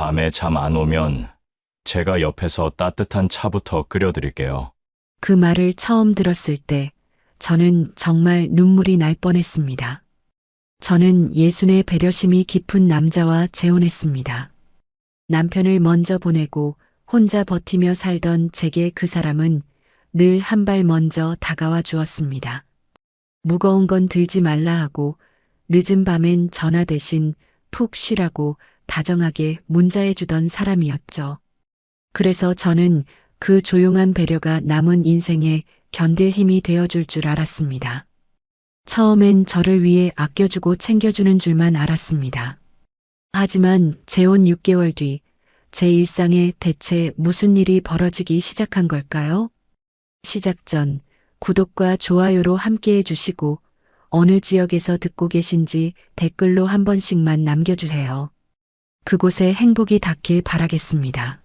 밤에 잠 안 오면 제가 옆에서 따뜻한 차부터 끓여드릴게요. 그 말을 처음 들었을 때 저는 정말 눈물이 날 뻔했습니다. 저는 예순의 배려심이 깊은 남자와 재혼했습니다. 남편을 먼저 보내고 혼자 버티며 살던 제게 그 사람은 늘 한 발 먼저 다가와 주었습니다. 무거운 건 들지 말라 하고 늦은 밤엔 전화 대신 푹 쉬라고 다정하게 문자해 주던 사람이었죠. 그래서 저는 그 조용한 배려가 남은 인생에 견딜 힘이 되어줄 줄 알았습니다. 처음엔 저를 위해 아껴주고 챙겨주는 줄만 알았습니다. 하지만 재혼 6개월 뒤 제 일상에 대체 무슨 일이 벌어지기 시작한 걸까요? 시작 전 구독과 좋아요로 함께해 주시고 어느 지역에서 듣고 계신지 댓글로 한 번씩만 남겨주세요. 그곳에 행복이 닿길 바라겠습니다.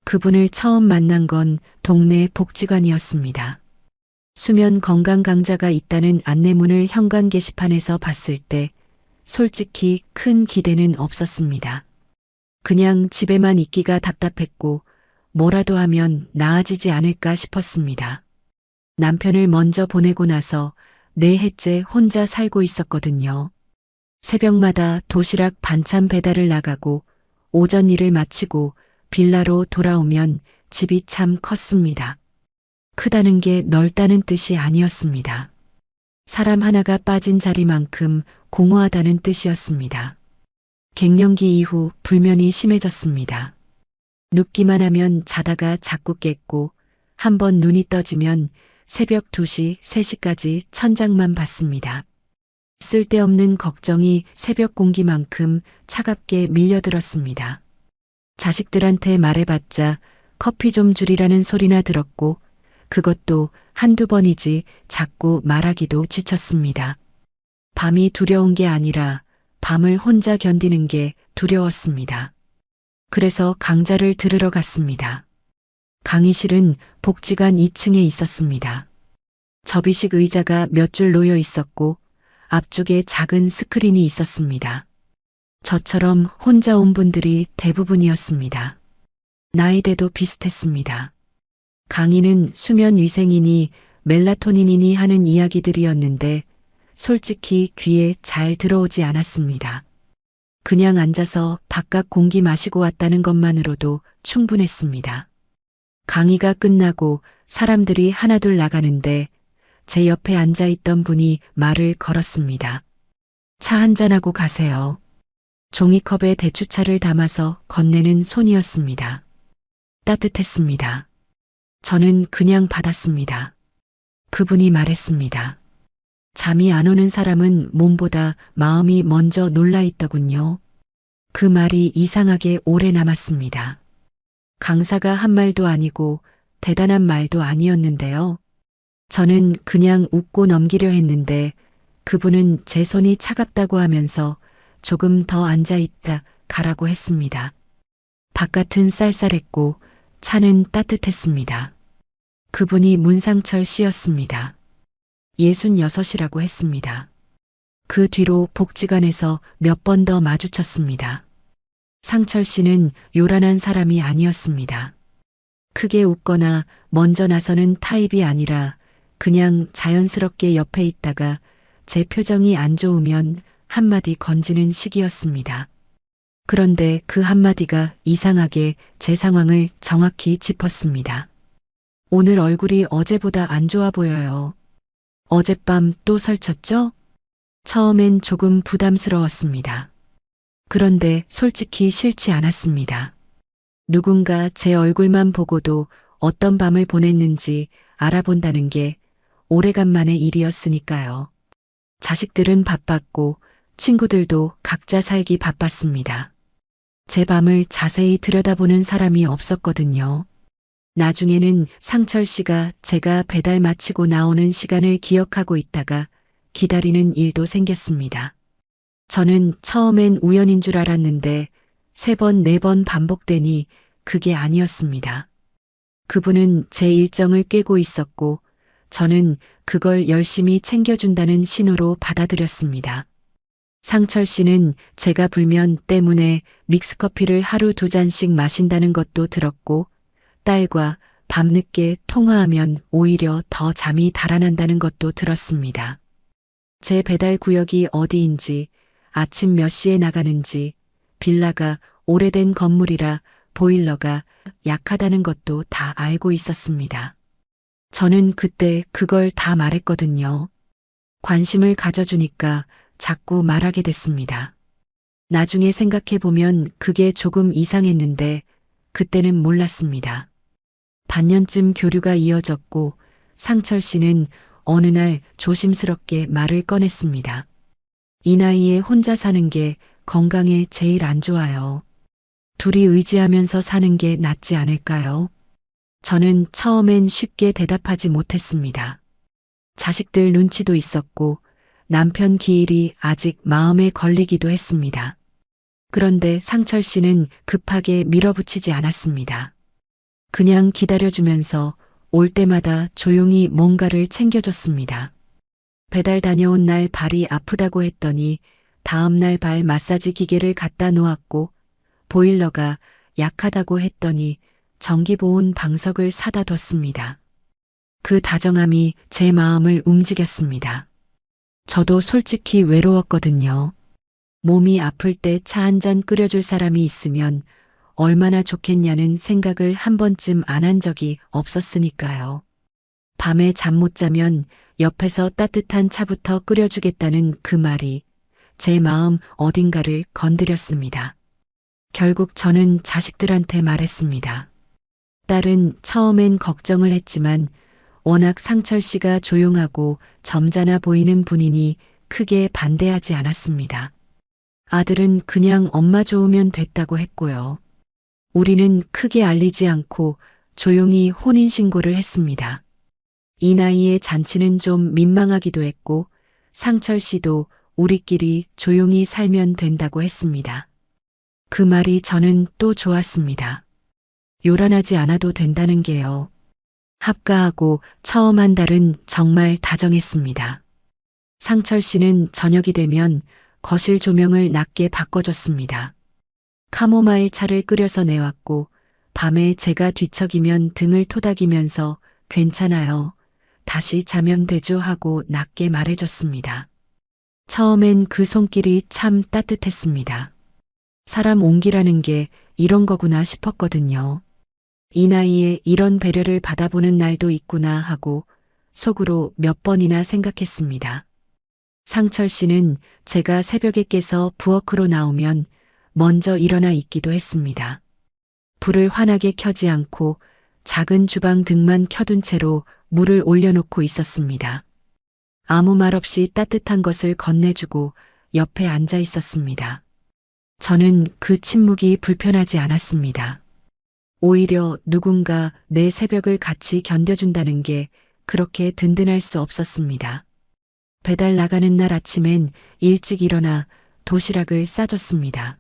그분을 처음 만난 건 동네 복지관이었습니다. 수면 건강 강좌가 있다는 안내문을 현관 게시판에서 봤을 때 솔직히 큰 기대는 없었습니다. 그냥 집에만 있기가 답답했고 뭐라도 하면 나아지지 않을까 싶었습니다. 남편을 먼저 보내고 나서 4해째 혼자 살고 있었거든요. 새벽마다 도시락 반찬 배달을 나가고 오전 일을 마치고 빌라로 돌아오면 집이 참 컸습니다. 크다는 게 넓다는 뜻이 아니었습니다. 사람 하나가 빠진 자리만큼 공허하다는 뜻이었습니다. 갱년기 이후 불면이 심해졌습니다. 눕기만 하면 자다가 자꾸 깼고 한번 눈이 떠지면 새벽 2시, 3시까지 천장만 봤습니다. 쓸데없는 걱정이 새벽 공기만큼 차갑게 밀려들었습니다. 자식들한테 말해봤자 커피 좀 줄이라는 소리나 들었고 그것도 한두 번이지 자꾸 말하기도 지쳤습니다. 밤이 두려운 게 아니라 밤을 혼자 견디는 게 두려웠습니다. 그래서 강좌를 들으러 갔습니다. 강의실은 복지관 2층에 있었습니다. 접이식 의자가 몇 줄 놓여 있었고 앞쪽에 작은 스크린이 있었습니다. 저처럼 혼자 온 분들이 대부분이었습니다. 나이대도 비슷했습니다. 강의는 수면 위생이니 멜라토닌이니 하는 이야기들이었는데 솔직히 귀에 잘 들어오지 않았습니다. 그냥 앉아서 바깥 공기 마시고 왔다는 것만으로도 충분했습니다. 강의가 끝나고 사람들이 하나둘 나가는데 제 옆에 앉아있던 분이 말을 걸었습니다. 차 한잔하고 가세요. 종이컵에 대추차를 담아서 건네는 손이었습니다. 따뜻했습니다. 저는 그냥 받았습니다. 그분이 말했습니다. 잠이 안 오는 사람은 몸보다 마음이 먼저 놀라있더군요. 그 말이 이상하게 오래 남았습니다. 강사가 한 말도 아니고 대단한 말도 아니었는데요. 저는 그냥 웃고 넘기려 했는데 그분은 제 손이 차갑다고 하면서 조금 더 앉아있다 가라고 했습니다. 바깥은 쌀쌀했고 차는 따뜻했습니다. 그분이 문상철 씨였습니다. 66이라고 했습니다. 그 뒤로 복지관에서 몇 번 더 마주쳤습니다. 상철 씨는 요란한 사람이 아니었습니다. 크게 웃거나 먼저 나서는 타입이 아니라 그냥 자연스럽게 옆에 있다가 제 표정이 안 좋으면 한마디 건지는 식이었습니다. 그런데 그 한마디가 이상하게 제 상황을 정확히 짚었습니다. 오늘 얼굴이 어제보다 안 좋아 보여요. 어젯밤 또 설쳤죠? 처음엔 조금 부담스러웠습니다. 그런데 솔직히 싫지 않았습니다. 누군가 제 얼굴만 보고도 어떤 밤을 보냈는지 알아본다는 게 오래간만의 일이었으니까요. 자식들은 바빴고 친구들도 각자 살기 바빴습니다. 제 밤을 자세히 들여다보는 사람이 없었거든요. 나중에는 상철 씨가 제가 배달 마치고 나오는 시간을 기억하고 있다가 기다리는 일도 생겼습니다. 저는 처음엔 우연인 줄 알았는데 3번, 4번 반복되니 그게 아니었습니다. 그분은 제 일정을 꿰고 있었고 저는 그걸 열심히 챙겨준다는 신호로 받아들였습니다. 상철 씨는 제가 불면 때문에 믹스커피를 하루 2잔씩 마신다는 것도 들었고, 딸과 밤늦게 통화하면 오히려 더 잠이 달아난다는 것도 들었습니다. 제 배달 구역이 어디인지, 아침 몇 시에 나가는지, 빌라가 오래된 건물이라 보일러가 약하다는 것도 다 알고 있었습니다. 저는 그때 그걸 다 말했거든요. 관심을 가져주니까 자꾸 말하게 됐습니다. 나중에 생각해보면 그게 조금 이상했는데 그때는 몰랐습니다. 반년쯤 교류가 이어졌고 상철 씨는 어느 날 조심스럽게 말을 꺼냈습니다. 이 나이에 혼자 사는 게 건강에 제일 안 좋아요. 둘이 의지하면서 사는 게 낫지 않을까요? 저는 처음엔 쉽게 대답하지 못했습니다. 자식들 눈치도 있었고 남편 기일이 아직 마음에 걸리기도 했습니다. 그런데 상철 씨는 급하게 밀어붙이지 않았습니다. 그냥 기다려주면서 올 때마다 조용히 뭔가를 챙겨줬습니다. 배달 다녀온 날 발이 아프다고 했더니 다음 날 발 마사지 기계를 갖다 놓았고 보일러가 약하다고 했더니 전기보온 방석을 사다 뒀습니다. 그 다정함이 제 마음을 움직였습니다. 저도 솔직히 외로웠거든요. 몸이 아플 때 차 한 잔 끓여줄 사람이 있으면 얼마나 좋겠냐는 생각을 한 번쯤 안 한 적이 없었으니까요. 밤에 잠 못 자면 옆에서 따뜻한 차부터 끓여주겠다는 그 말이 제 마음 어딘가를 건드렸습니다. 결국 저는 자식들한테 말했습니다. 딸은 처음엔 걱정을 했지만 워낙 상철 씨가 조용하고 점잖아 보이는 분이니 크게 반대하지 않았습니다. 아들은 그냥 엄마 좋으면 됐다고 했고요. 우리는 크게 알리지 않고 조용히 혼인신고를 했습니다. 이 나이에 잔치는 좀 민망하기도 했고 상철 씨도 우리끼리 조용히 살면 된다고 했습니다. 그 말이 저는 또 좋았습니다. 요란하지 않아도 된다는 게요. 합가하고 처음 한 달은 정말 다정했습니다. 상철 씨는 저녁이 되면 거실 조명을 낮게 바꿔줬습니다. 카모마일 차를 끓여서 내왔고 밤에 제가 뒤척이면 등을 토닥이면서 괜찮아요. 다시 자면 되죠 하고 낮게 말해줬습니다. 처음엔 그 손길이 참 따뜻했습니다. 사람 온기라는 게 이런 거구나 싶었거든요. 이 나이에 이런 배려를 받아보는 날도 있구나 하고 속으로 몇 번이나 생각했습니다. 상철 씨는 제가 새벽에 깨서 부엌으로 나오면 먼저 일어나 있기도 했습니다. 불을 환하게 켜지 않고 작은 주방 등만 켜둔 채로 물을 올려놓고 있었습니다. 아무 말 없이 따뜻한 것을 건네주고 옆에 앉아 있었습니다. 저는 그 침묵이 불편하지 않았습니다. 오히려 누군가 내 새벽을 같이 견뎌준다는 게 그렇게 든든할 수 없었습니다. 배달 나가는 날 아침엔 일찍 일어나 도시락을 싸줬습니다.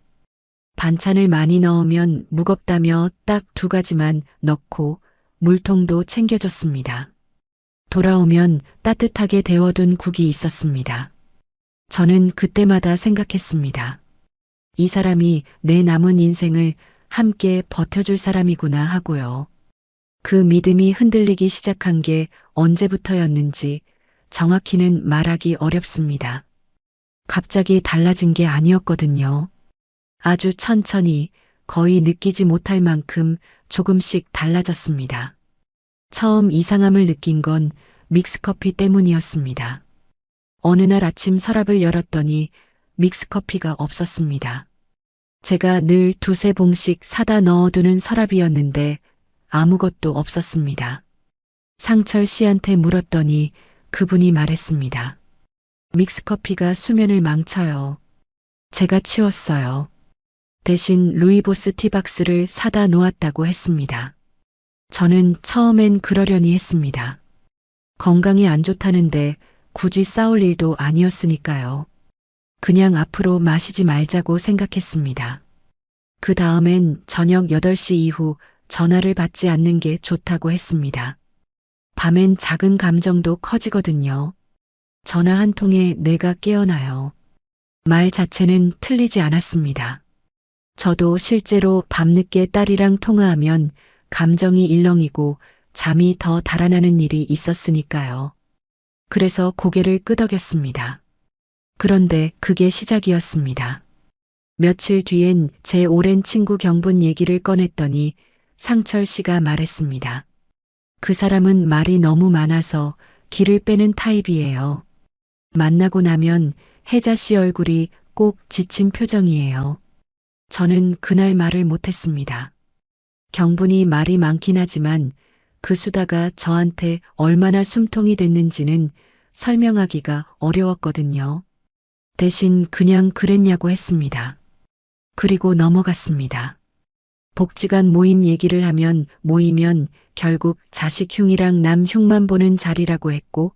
반찬을 많이 넣으면 무겁다며 딱 2가지만 넣고 물통도 챙겨줬습니다. 돌아오면 따뜻하게 데워둔 국이 있었습니다. 저는 그때마다 생각했습니다. 이 사람이 내 남은 인생을 함께 버텨줄 사람이구나 하고요. 그 믿음이 흔들리기 시작한 게 언제부터였는지 정확히는 말하기 어렵습니다. 갑자기 달라진 게 아니었거든요. 아주 천천히 거의 느끼지 못할 만큼 조금씩 달라졌습니다. 처음 이상함을 느낀 건 믹스커피 때문이었습니다. 어느 날 아침 서랍을 열었더니 믹스커피가 없었습니다. 제가 늘 2~3봉씩 사다 넣어두는 서랍이었는데 아무것도 없었습니다. 상철 씨한테 물었더니 그분이 말했습니다. 믹스커피가 수면을 망쳐요. 제가 치웠어요. 대신 루이보스 티박스를 사다 놓았다고 했습니다. 저는 처음엔 그러려니 했습니다. 건강이 안 좋다는데 굳이 싸울 일도 아니었으니까요. 그냥 앞으로 마시지 말자고 생각했습니다. 그 다음엔 저녁 8시 이후 전화를 받지 않는 게 좋다고 했습니다. 밤엔 작은 감정도 커지거든요. 전화 한 통에 뇌가 깨어나요. 말 자체는 틀리지 않았습니다. 저도 실제로 밤늦게 딸이랑 통화하면 감정이 일렁이고 잠이 더 달아나는 일이 있었으니까요. 그래서 고개를 끄덕였습니다. 그런데 그게 시작이었습니다. 며칠 뒤엔 제 오랜 친구 경분 얘기를 꺼냈더니 상철 씨가 말했습니다. 그 사람은 말이 너무 많아서 기를 빼는 타입이에요. 만나고 나면 혜자 씨 얼굴이 꼭 지친 표정이에요. 저는 그날 말을 못했습니다. 경분이 말이 많긴 하지만 그 수다가 저한테 얼마나 숨통이 됐는지는 설명하기가 어려웠거든요. 대신 그냥 그랬냐고 했습니다. 그리고 넘어갔습니다. 복지관 모임 얘기를 하면 모이면 결국 자식 흉이랑 남 흉만 보는 자리라고 했고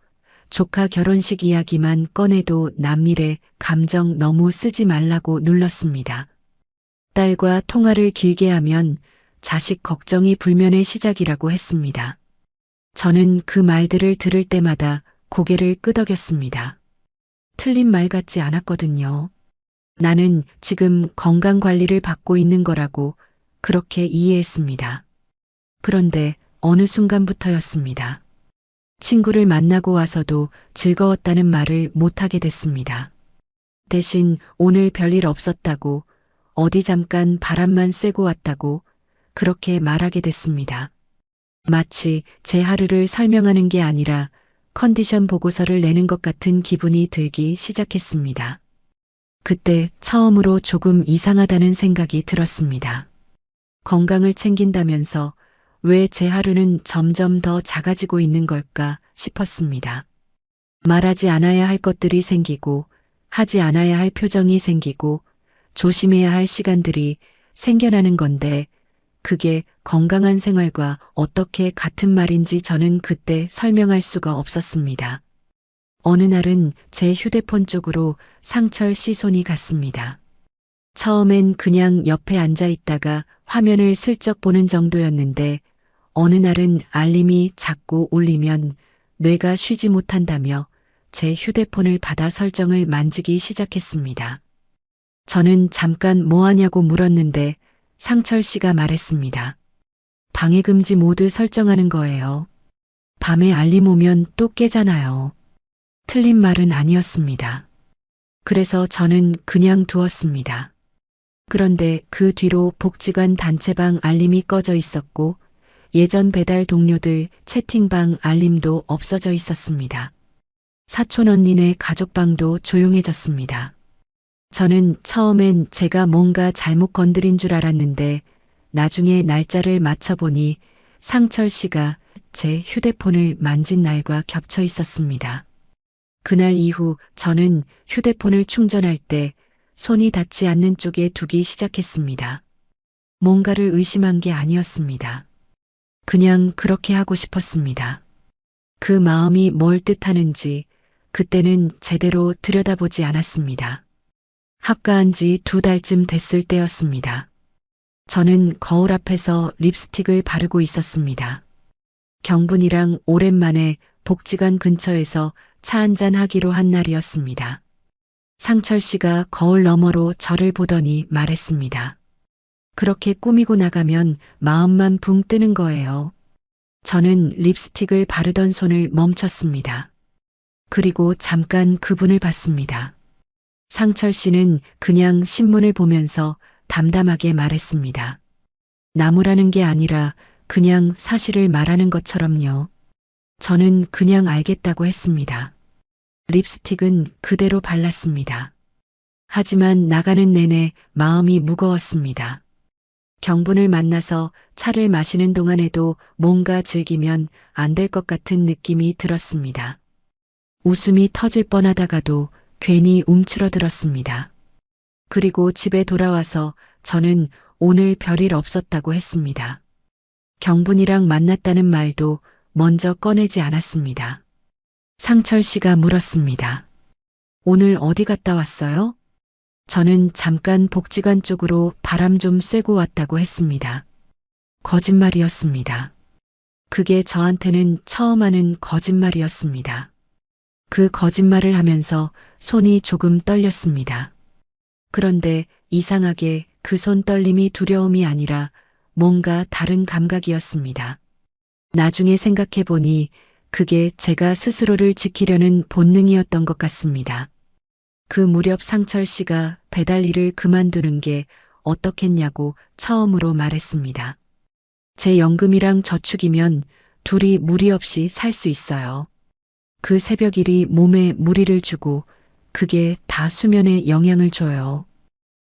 조카 결혼식 이야기만 꺼내도 남일에 감정 너무 쓰지 말라고 눌렀습니다. 딸과 통화를 길게 하면 자식 걱정이 불면의 시작이라고 했습니다. 저는 그 말들을 들을 때마다 고개를 끄덕였습니다. 틀린 말 같지 않았거든요. 나는 지금 건강 관리를 받고 있는 거라고 그렇게 이해했습니다. 그런데 어느 순간부터였습니다. 친구를 만나고 와서도 즐거웠다는 말을 못하게 됐습니다. 대신 오늘 별일 없었다고 어디 잠깐 바람만 쐬고 왔다고 그렇게 말하게 됐습니다. 마치 제 하루를 설명하는 게 아니라 컨디션 보고서를 내는 것 같은 기분이 들기 시작했습니다. 그때 처음으로 조금 이상하다는 생각이 들었습니다. 건강을 챙긴다면서 왜 제 하루는 점점 더 작아지고 있는 걸까 싶었습니다. 말하지 않아야 할 것들이 생기고 하지 않아야 할 표정이 생기고 조심해야 할 시간들이 생겨나는 건데 그게 건강한 생활과 어떻게 같은 말인지 저는 그때 설명할 수가 없었습니다. 어느 날은 제 휴대폰 쪽으로 상철 씨 손이 갔습니다. 처음엔 그냥 옆에 앉아 있다가 화면을 슬쩍 보는 정도였는데 어느 날은 알림이 자꾸 울리면 뇌가 쉬지 못한다며 제 휴대폰을 받아 설정을 만지기 시작했습니다. 저는 잠깐 뭐 하냐고 물었는데 상철 씨가 말했습니다. 방해금지 모드 설정하는 거예요. 밤에 알림 오면 또 깨잖아요. 틀린 말은 아니었습니다. 그래서 저는 그냥 두었습니다. 그런데 그 뒤로 복지관 단체방 알림이 꺼져 있었고 예전 배달 동료들 채팅방 알림도 없어져 있었습니다. 사촌 언니네 가족방도 조용해졌습니다. 저는 처음엔 제가 뭔가 잘못 건드린 줄 알았는데 나중에 날짜를 맞춰보니 상철 씨가 제 휴대폰을 만진 날과 겹쳐 있었습니다. 그날 이후 저는 휴대폰을 충전할 때 손이 닿지 않는 쪽에 두기 시작했습니다. 뭔가를 의심한 게 아니었습니다. 그냥 그렇게 하고 싶었습니다. 그 마음이 뭘 뜻하는지 그때는 제대로 들여다보지 않았습니다. 합가한 지 2달쯤 됐을 때였습니다. 저는 거울 앞에서 립스틱을 바르고 있었습니다. 경분이랑 오랜만에 복지관 근처에서 차 한잔 하기로 한 날이었습니다. 상철 씨가 거울 너머로 저를 보더니 말했습니다. 그렇게 꾸미고 나가면 마음만 붕 뜨는 거예요. 저는 립스틱을 바르던 손을 멈췄습니다. 그리고 잠깐 그분을 봤습니다. 상철 씨는 그냥 신문을 보면서 담담하게 말했습니다. 나무라는 게 아니라 그냥 사실을 말하는 것처럼요. 저는 그냥 알겠다고 했습니다. 립스틱은 그대로 발랐습니다. 하지만 나가는 내내 마음이 무거웠습니다. 경분을 만나서 차를 마시는 동안에도 뭔가 즐기면 안 될 것 같은 느낌이 들었습니다. 웃음이 터질 뻔하다가도 괜히 움츠러들었습니다. 그리고 집에 돌아와서 저는 오늘 별일 없었다고 했습니다. 경분이랑 만났다는 말도 먼저 꺼내지 않았습니다. 상철 씨가 물었습니다. 오늘 어디 갔다 왔어요? 저는 잠깐 복지관 쪽으로 바람 좀 쐬고 왔다고 했습니다. 거짓말이었습니다. 그게 저한테는 처음 하는 거짓말이었습니다. 그 거짓말을 하면서 손이 조금 떨렸습니다. 그런데 이상하게 그 손 떨림이 두려움이 아니라 뭔가 다른 감각이었습니다. 나중에 생각해 보니 그게 제가 스스로를 지키려는 본능이었던 것 같습니다. 그 무렵 상철 씨가 배달 일을 그만두는 게 어떻겠냐고 처음으로 말했습니다. 제 연금이랑 저축이면 둘이 무리 없이 살 수 있어요. 그 새벽 일이 몸에 무리를 주고 그게 다 수면에 영향을 줘요.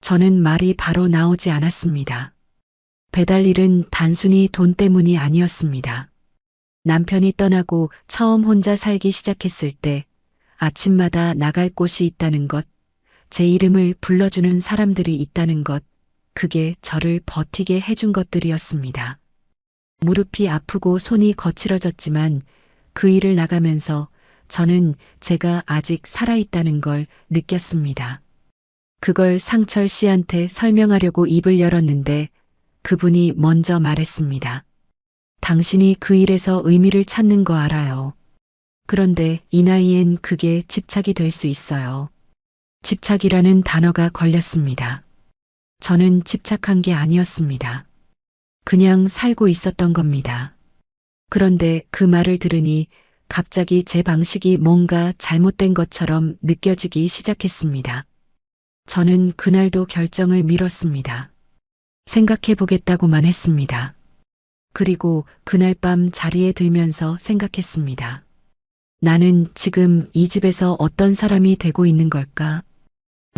저는 말이 바로 나오지 않았습니다. 배달 일은 단순히 돈 때문이 아니었습니다. 남편이 떠나고 처음 혼자 살기 시작했을 때 아침마다 나갈 곳이 있다는 것, 제 이름을 불러주는 사람들이 있다는 것, 그게 저를 버티게 해준 것들이었습니다. 무릎이 아프고 손이 거칠어졌지만 그 일을 나가면서 저는 제가 아직 살아있다는 걸 느꼈습니다. 그걸 상철 씨한테 설명하려고 입을 열었는데 그분이 먼저 말했습니다. 당신이 그 일에서 의미를 찾는 거 알아요. 그런데 이 나이엔 그게 집착이 될 수 있어요. 집착이라는 단어가 걸렸습니다. 저는 집착한 게 아니었습니다. 그냥 살고 있었던 겁니다. 그런데 그 말을 들으니 갑자기 제 방식이 뭔가 잘못된 것처럼 느껴지기 시작했습니다. 저는 그날도 결정을 미뤘습니다. 생각해 보겠다고만 했습니다. 그리고 그날 밤 자리에 들면서 생각했습니다. 나는 지금 이 집에서 어떤 사람이 되고 있는 걸까?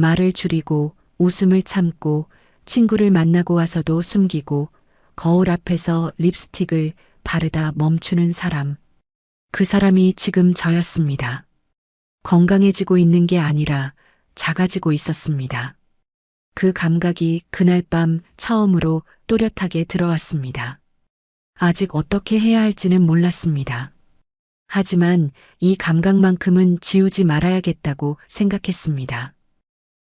말을 줄이고 웃음을 참고 친구를 만나고 와서도 숨기고 거울 앞에서 립스틱을 바르다 멈추는 사람. 그 사람이 지금 저였습니다. 건강해지고 있는 게 아니라 작아지고 있었습니다. 그 감각이 그날 밤 처음으로 또렷하게 들어왔습니다. 아직 어떻게 해야 할지는 몰랐습니다. 하지만 이 감각만큼은 지우지 말아야겠다고 생각했습니다.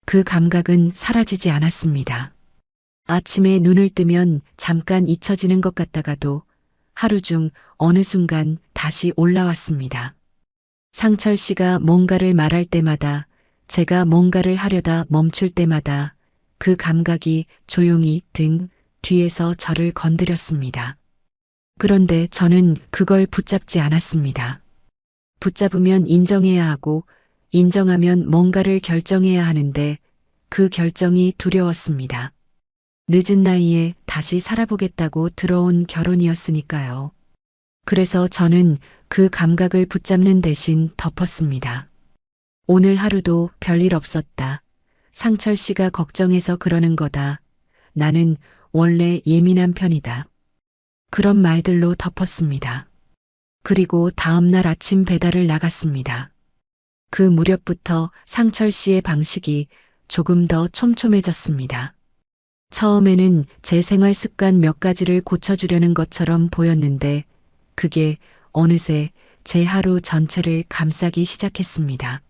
그 감각은 사라지지 않았습니다. 아침에 눈을 뜨면 잠깐 잊혀지는 것 같다가도 하루 중 어느 순간 다시 올라왔습니다. 상철 씨가 뭔가를 말할 때마다, 제가 뭔가를 하려다 멈출 때마다 그 감각이 조용히 등 뒤에서 저를 건드렸습니다. 그런데 저는 그걸 붙잡지 않았습니다. 붙잡으면 인정해야 하고 인정하면 뭔가를 결정해야 하는데 그 결정이 두려웠습니다. 늦은 나이에 다시 살아보겠다고 들어온 결혼이었으니까요. 그래서 저는 그 감각을 붙잡는 대신 덮었습니다. 오늘 하루도 별일 없었다. 상철 씨가 걱정해서 그러는 거다. 나는 원래 예민한 편이다. 그런 말들로 덮었습니다. 그리고 다음날 아침 배달을 나갔습니다. 그 무렵부터 상철 씨의 방식이 조금 더 촘촘해졌습니다. 처음에는 제 생활 습관 몇 가지를 고쳐주려는 것처럼 보였는데 그게 어느새 제 하루 전체를 감싸기 시작했습니다.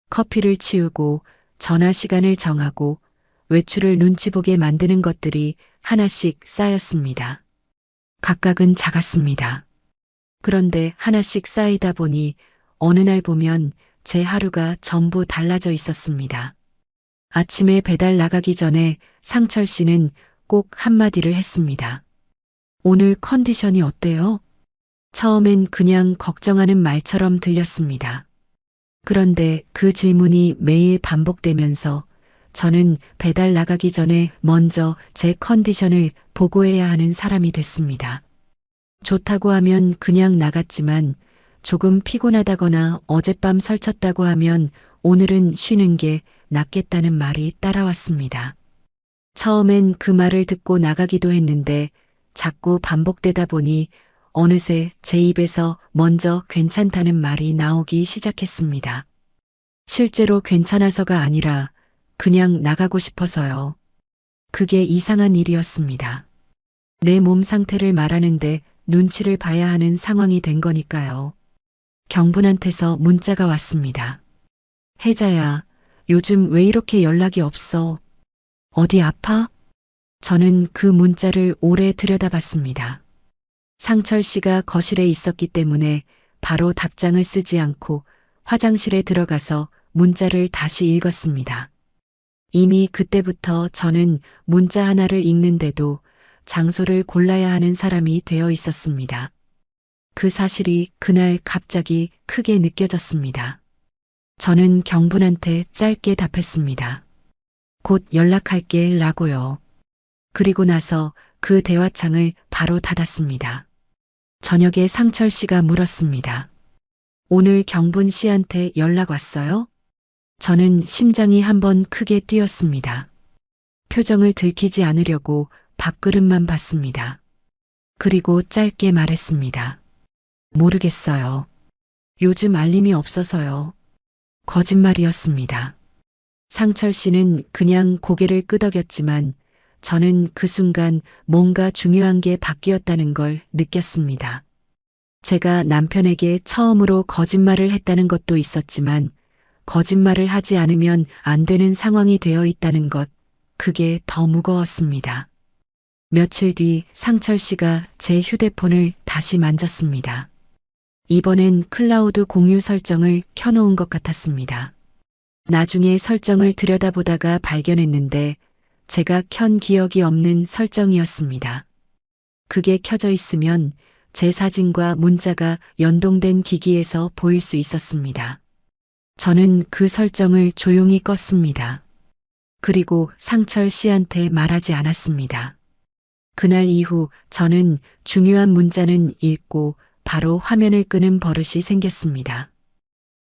커피를 치우고 전화 시간을 정하고 외출을 눈치 보게 만드는 것들이 하나씩 쌓였습니다. 각각은 작았습니다. 그런데 하나씩 쌓이다 보니 어느 날 보면 제 하루가 전부 달라져 있었습니다. 아침에 배달 나가기 전에 상철 씨는 꼭 한마디를 했습니다. 오늘 컨디션이 어때요? 처음엔 그냥 걱정하는 말처럼 들렸습니다. 그런데 그 질문이 매일 반복되면서 저는 배달 나가기 전에 먼저 제 컨디션을 보고해야 하는 사람이 됐습니다. 좋다고 하면 그냥 나갔지만 조금 피곤하다거나 어젯밤 설쳤다고 하면 오늘은 쉬는 게 낫겠다는 말이 따라왔습니다. 처음엔 그 말을 듣고 나가기도 했는데 자꾸 반복되다 보니 어느새 제 입에서 먼저 괜찮다는 말이 나오기 시작했습니다. 실제로 괜찮아서가 아니라 그냥 나가고 싶어서요. 그게 이상한 일이었습니다. 내 몸 상태를 말하는데 눈치를 봐야 하는 상황이 된 거니까요. 경분한테서 문자가 왔습니다. 혜자야, 요즘 왜 이렇게 연락이 없어? 어디 아파? 저는 그 문자를 오래 들여다봤습니다. 상철 씨가 거실에 있었기 때문에 바로 답장을 쓰지 않고 화장실에 들어가서 문자를 다시 읽었습니다. 이미 그때부터 저는 문자 하나를 읽는데도 장소를 골라야 하는 사람이 되어 있었습니다. 그 사실이 그날 갑자기 크게 느껴졌습니다. 저는 경분한테 짧게 답했습니다. 곧 연락할게 라고요. 그리고 나서 그 대화창을 바로 닫았습니다. 저녁에 상철 씨가 물었습니다. 오늘 경분 씨한테 연락 왔어요? 저는 심장이 한번 크게 뛰었습니다. 표정을 들키지 않으려고 밥그릇만 봤습니다. 그리고 짧게 말했습니다. 모르겠어요. 요즘 알림이 없어서요. 거짓말이었습니다. 상철 씨는 그냥 고개를 끄덕였지만 저는 그 순간 뭔가 중요한 게 바뀌었다는 걸 느꼈습니다. 제가 남편에게 처음으로 거짓말을 했다는 것도 있었지만 거짓말을 하지 않으면 안 되는 상황이 되어 있다는 것, 그게 더 무거웠습니다. 며칠 뒤 상철 씨가 제 휴대폰을 다시 만졌습니다. 이번엔 클라우드 공유 설정을 켜놓은 것 같았습니다. 나중에 설정을 들여다보다가 발견했는데 제가 켠 기억이 없는 설정이었습니다. 그게 켜져 있으면 제 사진과 문자가 연동된 기기에서 보일 수 있었습니다. 저는 그 설정을 조용히 껐습니다. 그리고 상철 씨한테 말하지 않았습니다. 그날 이후 저는 중요한 문자는 읽고 바로 화면을 끄는 버릇이 생겼습니다.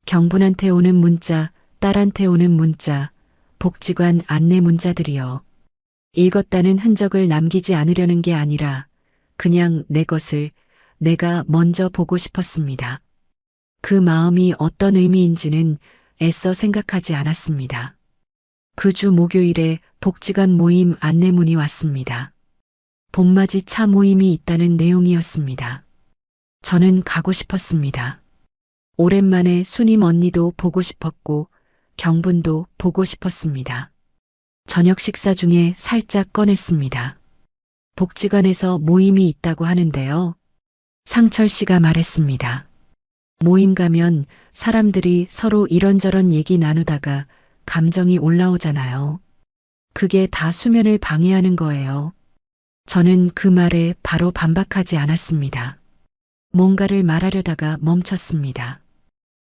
경분한테 오는 문자, 딸한테 오는 문자, 복지관 안내 문자들이요. 읽었다는 흔적을 남기지 않으려는 게 아니라 그냥 내 것을 내가 먼저 보고 싶었습니다. 그 마음이 어떤 의미인지는 애써 생각하지 않았습니다. 그 주 목요일에 복지관 모임 안내문이 왔습니다. 봄맞이 차 모임이 있다는 내용이었습니다. 저는 가고 싶었습니다. 오랜만에 수님 언니도 보고 싶었고 경분도 보고 싶었습니다. 저녁 식사 중에 살짝 꺼냈습니다. 복지관에서 모임이 있다고 하는데요. 상철 씨가 말했습니다. 모임 가면 사람들이 서로 이런저런 얘기 나누다가 감정이 올라오잖아요. 그게 다 수면을 방해하는 거예요. 저는 그 말에 바로 반박하지 않았습니다. 뭔가를 말하려다가 멈췄습니다.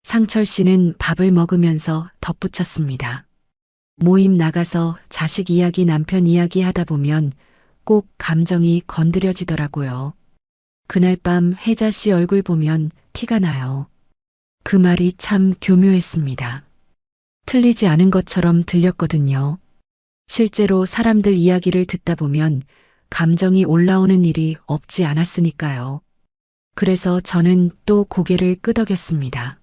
상철 씨는 밥을 먹으면서 덧붙였습니다. 모임 나가서 자식 이야기, 남편 이야기 하다 보면 꼭 감정이 건드려지더라고요. 그날 밤 혜자 씨 얼굴 보면 티가 나요. 그 말이 참 교묘했습니다. 틀리지 않은 것처럼 들렸거든요. 실제로 사람들 이야기를 듣다 보면 감정이 올라오는 일이 없지 않았으니까요. 그래서 저는 또 고개를 끄덕였습니다.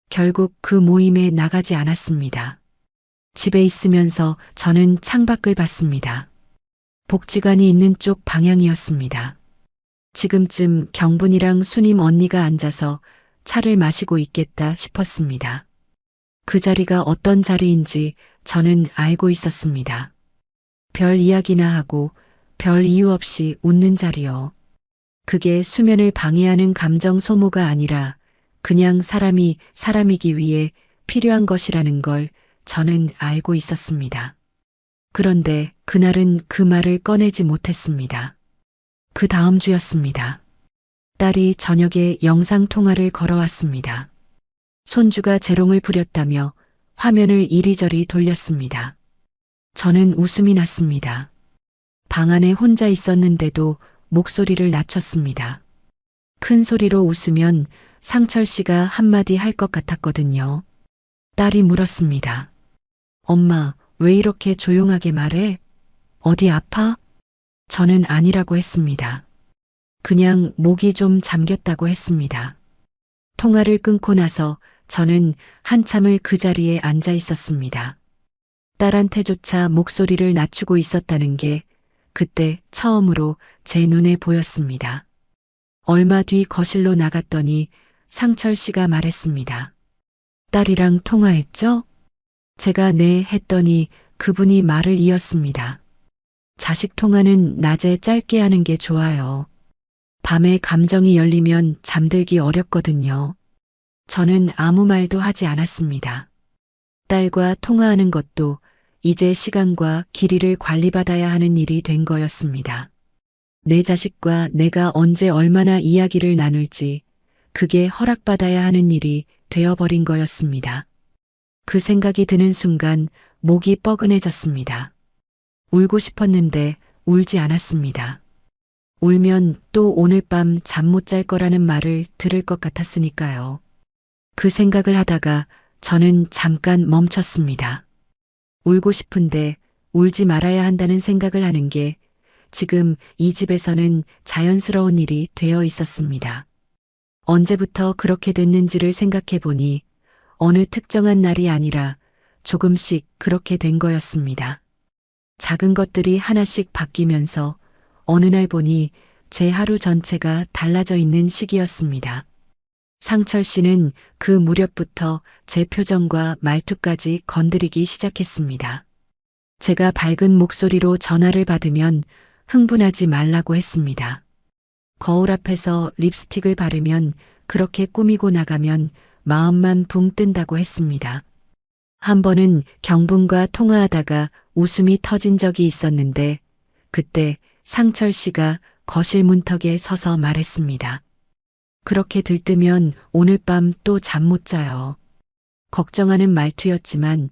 결국 그 모임에 나가지 않았습니다. 집에 있으면서 저는 창밖을 봤습니다. 복지관이 있는 쪽 방향이었습니다. 지금쯤 경분이랑 수님 언니가 앉아서 차를 마시고 있겠다 싶었습니다. 그 자리가 어떤 자리인지 저는 알고 있었습니다. 별 이야기나 하고 별 이유 없이 웃는 자리요. 그게 수면을 방해하는 감정 소모가 아니라 그냥 사람이 사람이기 위해 필요한 것이라는 걸 저는 알고 있었습니다. 그런데 그날은 그 말을 꺼내지 못했습니다. 그 다음 주였습니다. 딸이 저녁에 영상통화를 걸어왔습니다. 손주가 재롱을 부렸다며 화면을 이리저리 돌렸습니다. 저는 웃음이 났습니다. 방 안에 혼자 있었는데도 목소리를 낮췄습니다. 큰 소리로 웃으면 상철 씨가 한마디 할 것 같았거든요. 딸이 물었습니다. 엄마, 왜 이렇게 조용하게 말해? 어디 아파? 저는 아니라고 했습니다. 그냥 목이 좀 잠겼다고 했습니다. 통화를 끊고 나서 저는 한참을 그 자리에 앉아 있었습니다. 딸한테조차 목소리를 낮추고 있었다는 게 그때 처음으로 제 눈에 보였습니다. 얼마 뒤 거실로 나갔더니 상철 씨가 말했습니다. 딸이랑 통화했죠? 제가 네 했더니 그분이 말을 이었습니다. 자식 통화는 낮에 짧게 하는 게 좋아요. 밤에 감정이 열리면 잠들기 어렵거든요. 저는 아무 말도 하지 않았습니다. 딸과 통화하는 것도 이제 시간과 길이를 관리받아야 하는 일이 된 거였습니다. 내 자식과 내가 언제 얼마나 이야기를 나눌지 그게 허락받아야 하는 일이 되어버린 거였습니다. 그 생각이 드는 순간 목이 뻐근해졌습니다. 울고 싶었는데 울지 않았습니다. 울면 또 오늘 밤 잠 못 잘 거라는 말을 들을 것 같았으니까요. 그 생각을 하다가 저는 잠깐 멈췄습니다. 울고 싶은데 울지 말아야 한다는 생각을 하는 게 지금 이 집에서는 자연스러운 일이 되어 있었습니다. 언제부터 그렇게 됐는지를 생각해 보니 어느 특정한 날이 아니라 조금씩 그렇게 된 거였습니다. 작은 것들이 하나씩 바뀌면서 어느 날 보니 제 하루 전체가 달라져 있는 시기였습니다. 상철 씨는 그 무렵부터 제 표정과 말투까지 건드리기 시작했습니다. 제가 밝은 목소리로 전화를 받으면 흥분하지 말라고 했습니다. 거울 앞에서 립스틱을 바르면 그렇게 꾸미고 나가면 마음만 붕 뜬다고 했습니다. 한 번은 경분과 통화하다가 웃음이 터진 적이 있었는데 그때 상철 씨가 거실 문턱에 서서 말했습니다. 그렇게 들뜨면 오늘 밤 또 잠 못 자요. 걱정하는 말투였지만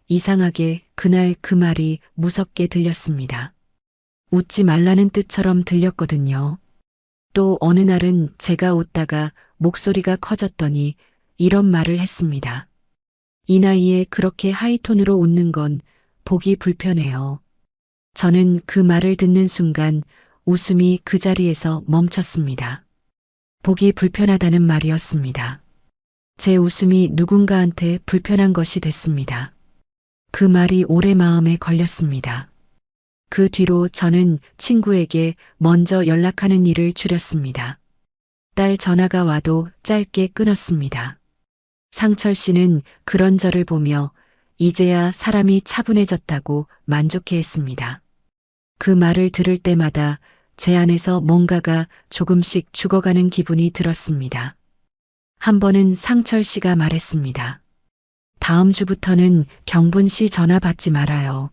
이상하게 그날 그 말이 무섭게 들렸습니다. 웃지 말라는 뜻처럼 들렸거든요. 또 어느 날은 제가 웃다가 목소리가 커졌더니 이런 말을 했습니다. 이 나이에 그렇게 하이톤으로 웃는 건 보기 불편해요. 저는 그 말을 듣는 순간 웃음이 그 자리에서 멈췄습니다. 보기 불편하다는 말이었습니다. 제 웃음이 누군가한테 불편한 것이 됐습니다. 그 말이 오래 마음에 걸렸습니다. 그 뒤로 저는 친구에게 먼저 연락하는 일을 줄였습니다. 딸 전화가 와도 짧게 끊었습니다. 상철 씨는 그런 저를 보며 이제야 사람이 차분해졌다고 만족해했습니다. 그 말을 들을 때마다 제 안에서 뭔가가 조금씩 죽어가는 기분이 들었습니다. 한 번은 상철 씨가 말했습니다. 다음 주부터는 경분 씨 전화 받지 말아요.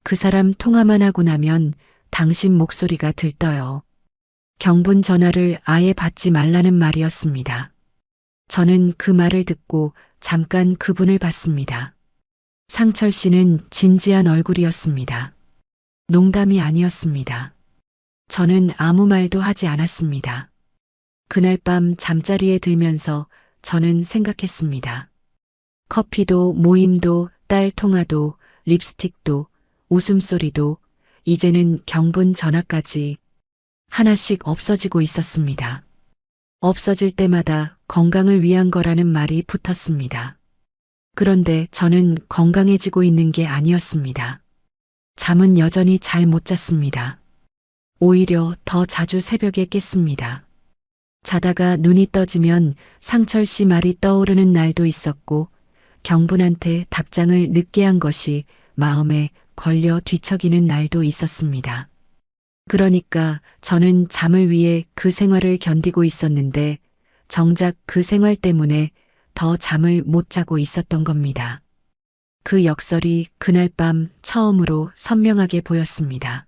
그 사람 통화만 하고 나면 당신 목소리가 들떠요. 경분 전화를 아예 받지 말라는 말이었습니다. 저는 그 말을 듣고 잠깐 그분을 봤습니다. 상철 씨는 진지한 얼굴이었습니다. 농담이 아니었습니다. 저는 아무 말도 하지 않았습니다. 그날 밤 잠자리에 들면서 저는 생각했습니다. 커피도 모임도 딸 통화도 립스틱도 웃음소리도 이제는 경분 전화까지 하나씩 없어지고 있었습니다. 없어질 때마다 건강을 위한 거라는 말이 붙었습니다. 그런데 저는 건강해지고 있는 게 아니었습니다. 잠은 여전히 잘 못 잤습니다. 오히려 더 자주 새벽에 깼습니다. 자다가 눈이 떠지면 상철 씨 말이 떠오르는 날도 있었고 경분한테 답장을 늦게 한 것이 마음에 걸려 뒤척이는 날도 있었습니다. 그러니까 저는 잠을 위해 그 생활을 견디고 있었는데 정작 그 생활 때문에 더 잠을 못 자고 있었던 겁니다. 그 역설이 그날 밤 처음으로 선명하게 보였습니다.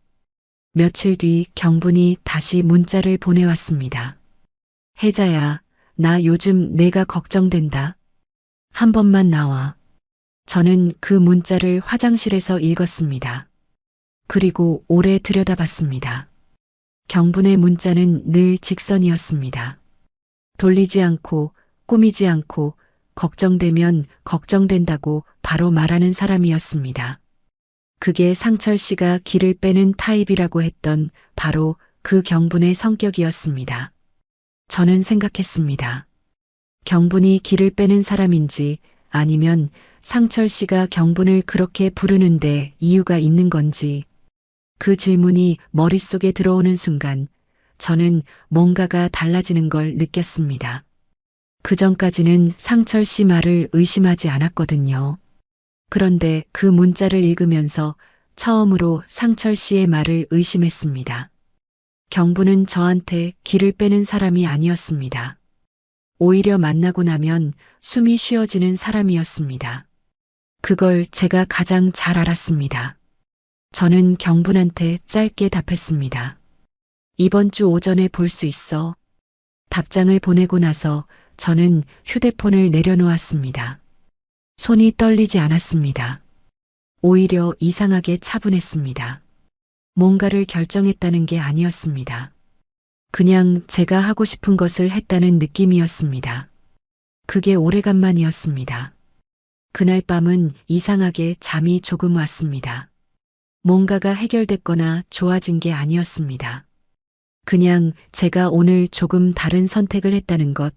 며칠 뒤 경분이 다시 문자를 보내왔습니다. 혜자야, 나 요즘 내가 걱정된다. 한 번만 나와. 저는 그 문자를 화장실에서 읽었습니다. 그리고 오래 들여다봤습니다. 경분의 문자는 늘 직선이었습니다. 돌리지 않고 꾸미지 않고 걱정되면 걱정된다고 바로 말하는 사람이었습니다. 그게 상철 씨가 기를 빼는 타입이라고 했던 바로 그 경분의 성격이었습니다. 저는 생각했습니다. 경분이 기를 빼는 사람인지 아니면 상철 씨가 경분을 그렇게 부르는데 이유가 있는 건지 그 질문이 머릿속에 들어오는 순간 저는 뭔가가 달라지는 걸 느꼈습니다. 그 전까지는 상철 씨 말을 의심하지 않았거든요. 그런데 그 문자를 읽으면서 처음으로 상철 씨의 말을 의심했습니다. 경분은 저한테 기를 빼는 사람이 아니었습니다. 오히려 만나고 나면 숨이 쉬어지는 사람이었습니다. 그걸 제가 가장 잘 알았습니다. 저는 경분한테 짧게 답했습니다. 이번 주 오전에 볼 수 있어. 답장을 보내고 나서 저는 휴대폰을 내려놓았습니다. 손이 떨리지 않았습니다. 오히려 이상하게 차분했습니다. 뭔가를 결정했다는 게 아니었습니다. 그냥 제가 하고 싶은 것을 했다는 느낌이었습니다. 그게 오래간만이었습니다. 그날 밤은 이상하게 잠이 조금 왔습니다. 뭔가가 해결됐거나 좋아진 게 아니었습니다. 그냥 제가 오늘 조금 다른 선택을 했다는 것,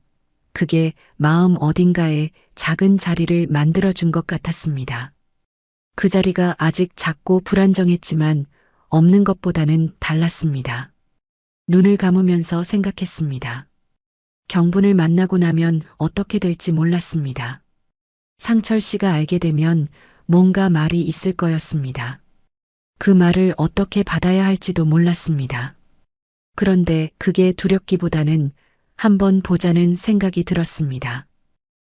그게 마음 어딘가에 작은 자리를 만들어준 것 같았습니다. 그 자리가 아직 작고 불안정했지만 없는 것보다는 달랐습니다. 눈을 감으면서 생각했습니다. 경분을 만나고 나면 어떻게 될지 몰랐습니다. 상철 씨가 알게 되면 뭔가 말이 있을 거였습니다. 그 말을 어떻게 받아야 할지도 몰랐습니다. 그런데 그게 두렵기보다는 한번 보자는 생각이 들었습니다.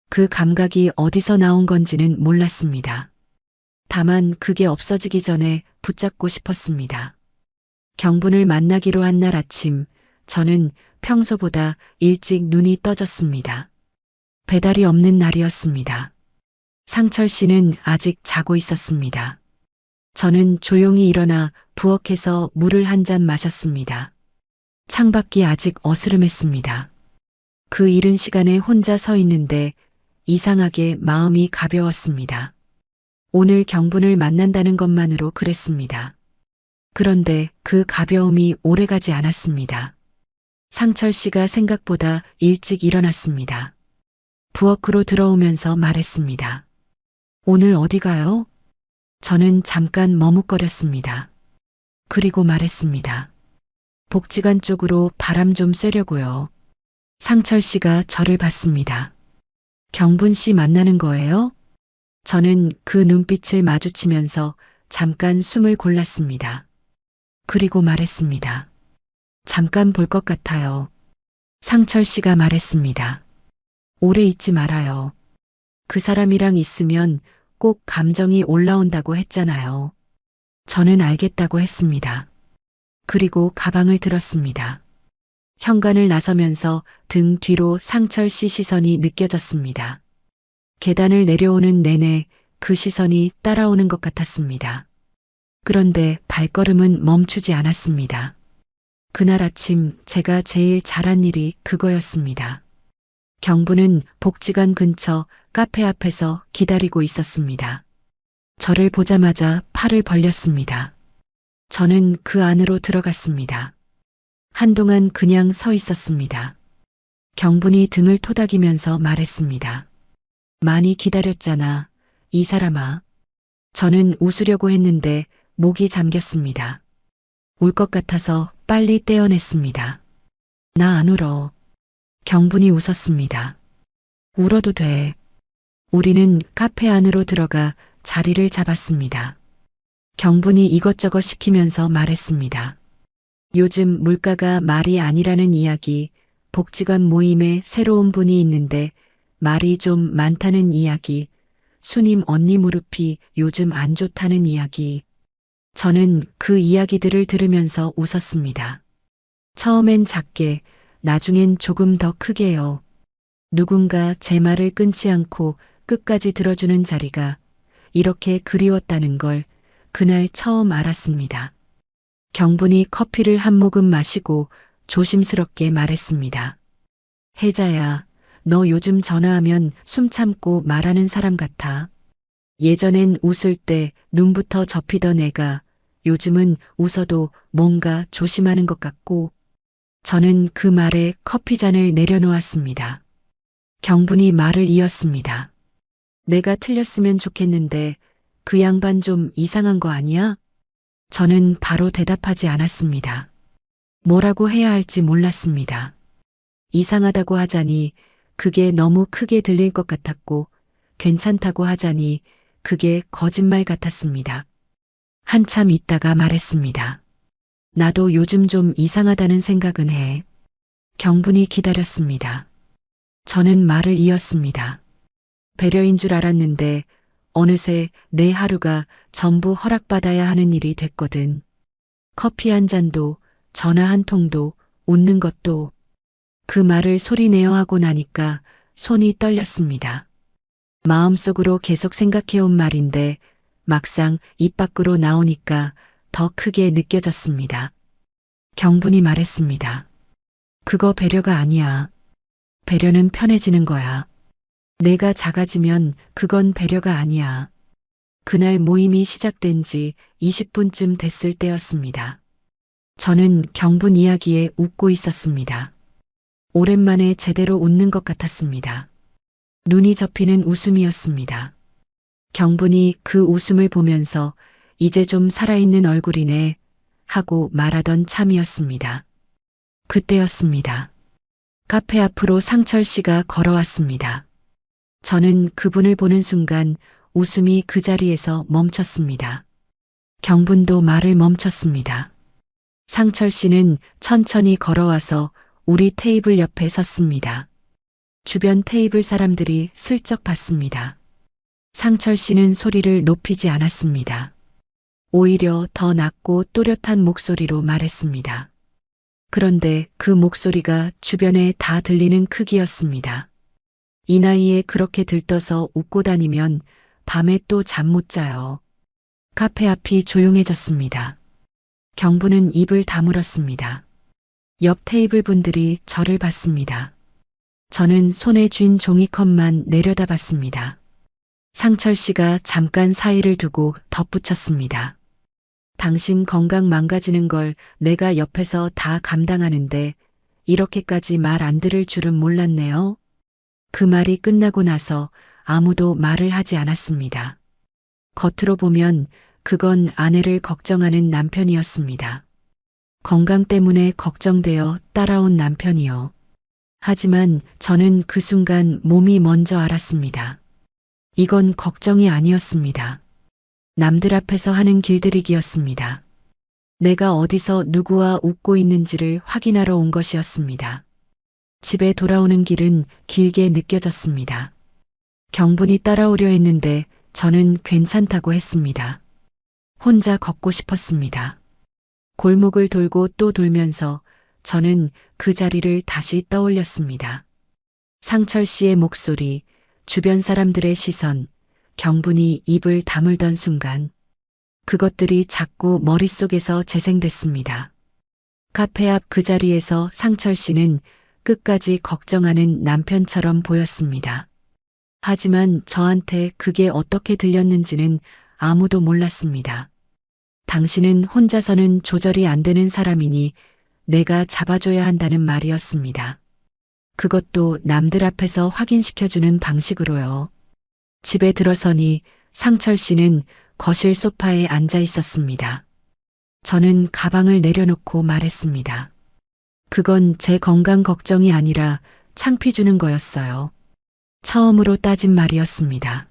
그 감각이 어디서 나온 건지는 몰랐습니다. 다만 그게 없어지기 전에 붙잡고 싶었습니다. 경분을 만나기로 한 날 아침, 저는 평소보다 일찍 눈이 떠졌습니다. 배달이 없는 날이었습니다. 상철 씨는 아직 자고 있었습니다. 저는 조용히 일어나 부엌에서 물을 한 잔 마셨습니다. 창밖이 아직 어스름했습니다. 그 이른 시간에 혼자 서 있는데 이상하게 마음이 가벼웠습니다. 오늘 경분을 만난다는 것만으로 그랬습니다. 그런데 그 가벼움이 오래가지 않았습니다. 상철 씨가 생각보다 일찍 일어났습니다. 부엌으로 들어오면서 말했습니다. 오늘 어디 가요? 저는 잠깐 머뭇거렸습니다. 그리고 말했습니다. 복지관 쪽으로 바람 좀 쐬려고요. 상철 씨가 저를 봤습니다. 경분 씨 만나는 거예요? 저는 그 눈빛을 마주치면서 잠깐 숨을 골랐습니다. 그리고 말했습니다. 잠깐 볼 것 같아요. 상철 씨가 말했습니다. 오래 있지 말아요. 그 사람이랑 있으면 꼭 감정이 올라온다고 했잖아요. 저는 알겠다고 했습니다. 그리고 가방을 들었습니다. 현관을 나서면서 등 뒤로 상철 씨 시선이 느껴졌습니다. 계단을 내려오는 내내 그 시선이 따라오는 것 같았습니다. 그런데 발걸음은 멈추지 않았습니다. 그날 아침 제가 제일 잘한 일이 그거였습니다. 경부는 복지관 근처 카페 앞에서 기다리고 있었습니다. 저를 보자마자 팔을 벌렸습니다. 저는 그 안으로 들어갔습니다. 한동안 그냥 서 있었습니다. 경분이 등을 토닥이면서 말했습니다. 많이 기다렸잖아, 이 사람아. 저는 웃으려고 했는데 목이 잠겼습니다. 울 것 같아서 빨리 떼어냈습니다. 나 안 울어. 경분이 웃었습니다. 울어도 돼. 우리는 카페 안으로 들어가 자리를 잡았습니다. 경분이 이것저것 시키면서 말했습니다. 요즘 물가가 말이 아니라는 이야기, 복지관 모임에 새로운 분이 있는데 말이 좀 많다는 이야기, 수님 언니 무릎이 요즘 안 좋다는 이야기. 저는 그 이야기들을 들으면서 웃었습니다. 처음엔 작게, 나중엔 조금 더 크게요. 누군가 제 말을 끊지 않고 끝까지 들어주는 자리가 이렇게 그리웠다는 걸 그날 처음 알았습니다. 경분이 커피를 한 모금 마시고 조심스럽게 말했습니다. 혜자야, 너 요즘 전화하면 숨 참고 말하는 사람 같아. 예전엔 웃을 때 눈부터 접히던 애가 요즘은 웃어도 뭔가 조심하는 것 같고. 저는 그 말에 커피잔을 내려놓았습니다. 경분이 말을 이었습니다. 내가 틀렸으면 좋겠는데 그 양반 좀 이상한 거 아니야? 저는 바로 대답하지 않았습니다. 뭐라고 해야 할지 몰랐습니다. 이상하다고 하자니 그게 너무 크게 들릴 것 같았고 괜찮다고 하자니 그게 거짓말 같았습니다. 한참 있다가 말했습니다. 나도 요즘 좀 이상하다는 생각은 해. 경분이 기다렸습니다. 저는 말을 이었습니다. 배려인 줄 알았는데 어느새 내 하루가 전부 허락받아야 하는 일이 됐거든. 커피 한 잔도, 전화 한 통도, 웃는 것도. 그 말을 소리내어 하고 나니까 손이 떨렸습니다. 마음속으로 계속 생각해온 말인데 막상 입 밖으로 나오니까 더 크게 느껴졌습니다. 경분이 말했습니다. 그거 배려가 아니야. 배려는 편해지는 거야. 내가 작아지면 그건 배려가 아니야. 그날 모임이 시작된 지 20분쯤 됐을 때였습니다. 저는 경분 이야기에 웃고 있었습니다. 오랜만에 제대로 웃는 것 같았습니다. 눈이 접히는 웃음이었습니다. 경분이 그 웃음을 보면서 이제 좀 살아있는 얼굴이네 하고 말하던 참이었습니다. 그때였습니다. 카페 앞으로 상철 씨가 걸어왔습니다. 저는 그분을 보는 순간 웃음이 그 자리에서 멈췄습니다. 경분도 말을 멈췄습니다. 상철 씨는 천천히 걸어와서 우리 테이블 옆에 섰습니다. 주변 테이블 사람들이 슬쩍 봤습니다. 상철 씨는 소리를 높이지 않았습니다. 오히려 더 낮고 또렷한 목소리로 말했습니다. 그런데 그 목소리가 주변에 다 들리는 크기였습니다. 이 나이에 그렇게 들떠서 웃고 다니면 밤에 또 잠 못 자요. 카페 앞이 조용해졌습니다. 경부는 입을 다물었습니다. 옆 테이블 분들이 저를 봤습니다. 저는 손에 쥔 종이컵만 내려다봤습니다. 상철 씨가 잠깐 사이를 두고 덧붙였습니다. 당신 건강 망가지는 걸 내가 옆에서 다 감당하는데 이렇게까지 말 안 들을 줄은 몰랐네요. 그 말이 끝나고 나서 아무도 말을 하지 않았습니다. 겉으로 보면 그건 아내를 걱정하는 남편이었습니다. 건강 때문에 걱정되어 따라온 남편이요. 하지만 저는 그 순간 몸이 먼저 알았습니다. 이건 걱정이 아니었습니다. 남들 앞에서 하는 길들이기였습니다. 내가 어디서 누구와 웃고 있는지를 확인하러 온 것이었습니다. 집에 돌아오는 길은 길게 느껴졌습니다. 경분이 따라오려 했는데 저는 괜찮다고 했습니다. 혼자 걷고 싶었습니다. 골목을 돌고 또 돌면서 저는 그 자리를 다시 떠올렸습니다. 상철 씨의 목소리, 주변 사람들의 시선, 경분이 입을 다물던 순간 그것들이 자꾸 머릿속에서 재생됐습니다. 카페 앞 그 자리에서 상철 씨는 끝까지 걱정하는 남편처럼 보였습니다. 하지만 저한테 그게 어떻게 들렸는지는 아무도 몰랐습니다. 당신은 혼자서는 조절이 안 되는 사람이니 내가 잡아줘야 한다는 말이었습니다. 그것도 남들 앞에서 확인시켜주는 방식으로요. 집에 들어서니 상철 씨는 거실 소파에 앉아 있었습니다. 저는 가방을 내려놓고 말했습니다. 그건 제 건강 걱정이 아니라 창피 주는 거였어요. 처음으로 따진 말이었습니다.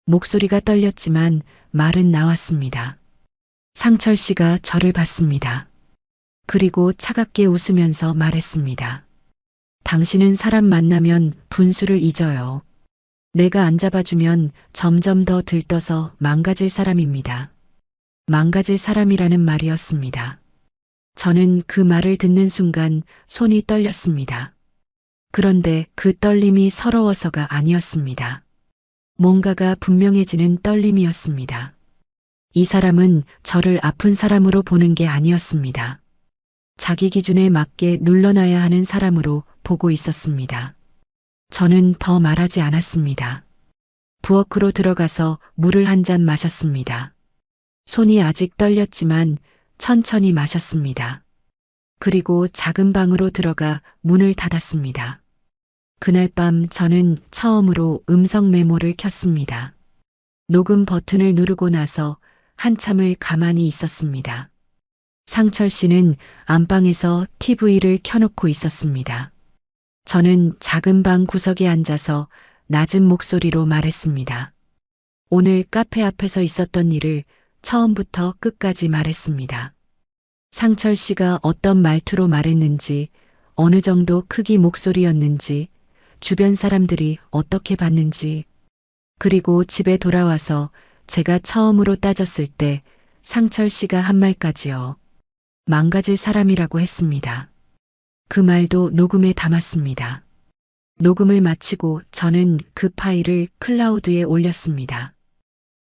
목소리가 떨렸지만 말은 나왔습니다. 상철 씨가 저를 봤습니다. 그리고 차갑게 웃으면서 말했습니다. 당신은 사람 만나면 분수를 잊어요. 내가 안 잡아주면 점점 더 들떠서 망가질 사람입니다. 망가질 사람이라는 말이었습니다. 저는 그 말을 듣는 순간 손이 떨렸습니다. 그런데 그 떨림이 서러워서가 아니었습니다. 뭔가가 분명해지는 떨림이었습니다. 이 사람은 저를 아픈 사람으로 보는 게 아니었습니다. 자기 기준에 맞게 눌러놔야 하는 사람으로 보고 있었습니다. 저는 더 말하지 않았습니다. 부엌으로 들어가서 물을 한 잔 마셨습니다. 손이 아직 떨렸지만 천천히 마셨습니다. 그리고 작은 방으로 들어가 문을 닫았습니다. 그날 밤 저는 처음으로 음성 메모를 켰습니다. 녹음 버튼을 누르고 나서 한참을 가만히 있었습니다. 상철 씨는 안방에서 TV를 켜놓고 있었습니다. 저는 작은 방 구석에 앉아서 낮은 목소리로 말했습니다. 오늘 카페 앞에서 있었던 일을 처음부터 끝까지 말했습니다. 상철 씨가 어떤 말투로 말했는지, 어느 정도 크기 목소리였는지, 주변 사람들이 어떻게 봤는지, 그리고 집에 돌아와서 제가 처음으로 따졌을 때 상철 씨가 한 말까지요. 망가질 사람이라고 했습니다. 그 말도 녹음에 담았습니다. 녹음을 마치고 저는 그 파일을 클라우드에 올렸습니다.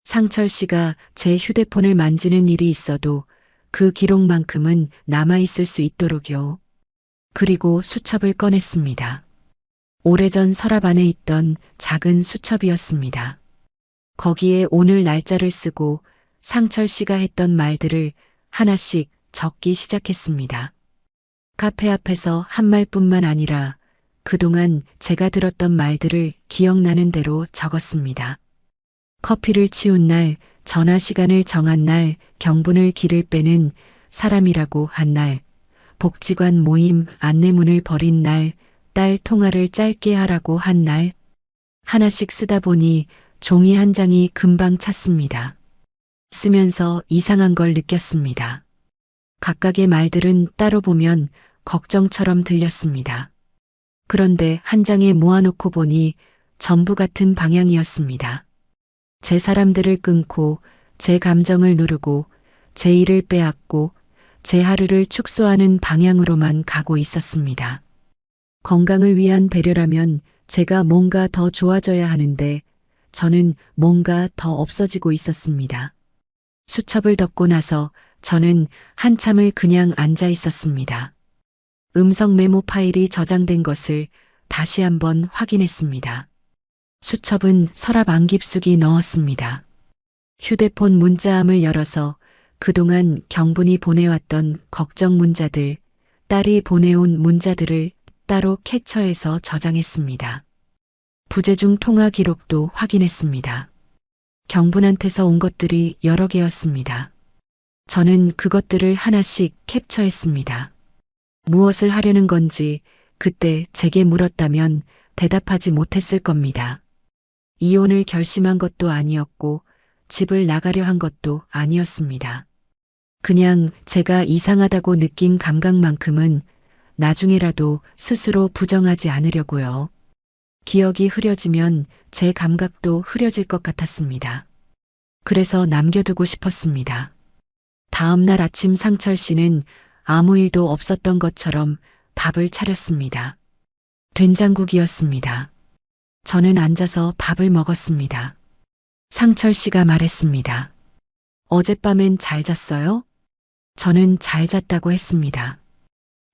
상철 씨가 제 휴대폰을 만지는 일이 있어도 그 기록만큼은 남아있을 수 있도록요. 그리고 수첩을 꺼냈습니다. 오래전 서랍 안에 있던 작은 수첩이었습니다. 거기에 오늘 날짜를 쓰고 상철 씨가 했던 말들을 하나씩 적기 시작했습니다. 카페 앞에서 한 말뿐만 아니라 그동안 제가 들었던 말들을 기억나는 대로 적었습니다. 커피를 치운 날, 전화 시간을 정한 날, 경분을 길을 빼는 사람이라고 한 날, 복지관 모임 안내문을 버린 날, 딸 통화를 짧게 하라고 한 날, 하나씩 쓰다 보니 종이 한 장이 금방 찼습니다. 쓰면서 이상한 걸 느꼈습니다. 각각의 말들은 따로 보면 걱정처럼 들렸습니다. 그런데 한 장에 모아놓고 보니 전부 같은 방향이었습니다. 제 사람들을 끊고 제 감정을 누르고 제 일을 빼앗고 제 하루를 축소하는 방향으로만 가고 있었습니다. 건강을 위한 배려라면 제가 뭔가 더 좋아져야 하는데 저는 뭔가 더 없어지고 있었습니다. 수첩을 덮고 나서 저는 한참을 그냥 앉아 있었습니다. 음성 메모 파일이 저장된 것을 다시 한번 확인했습니다. 수첩은 서랍 안 깊숙이 넣었습니다. 휴대폰 문자함을 열어서 그동안 경분이 보내왔던 걱정 문자들, 딸이 보내온 문자들을 따로 캡처해서 저장했습니다. 부재중 통화 기록도 확인했습니다. 경분한테서 온 것들이 여러 개였습니다. 저는 그것들을 하나씩 캡처했습니다. 무엇을 하려는 건지 그때 제게 물었다면 대답하지 못했을 겁니다. 이혼을 결심한 것도 아니었고 집을 나가려 한 것도 아니었습니다. 그냥 제가 이상하다고 느낀 감각만큼은 나중에라도 스스로 부정하지 않으려고요. 기억이 흐려지면 제 감각도 흐려질 것 같았습니다. 그래서 남겨두고 싶었습니다. 다음 날 아침 상철 씨는 아무 일도 없었던 것처럼 밥을 차렸습니다. 된장국이었습니다. 저는 앉아서 밥을 먹었습니다. 상철 씨가 말했습니다. 어젯밤엔 잘 잤어요? 저는 잘 잤다고 했습니다.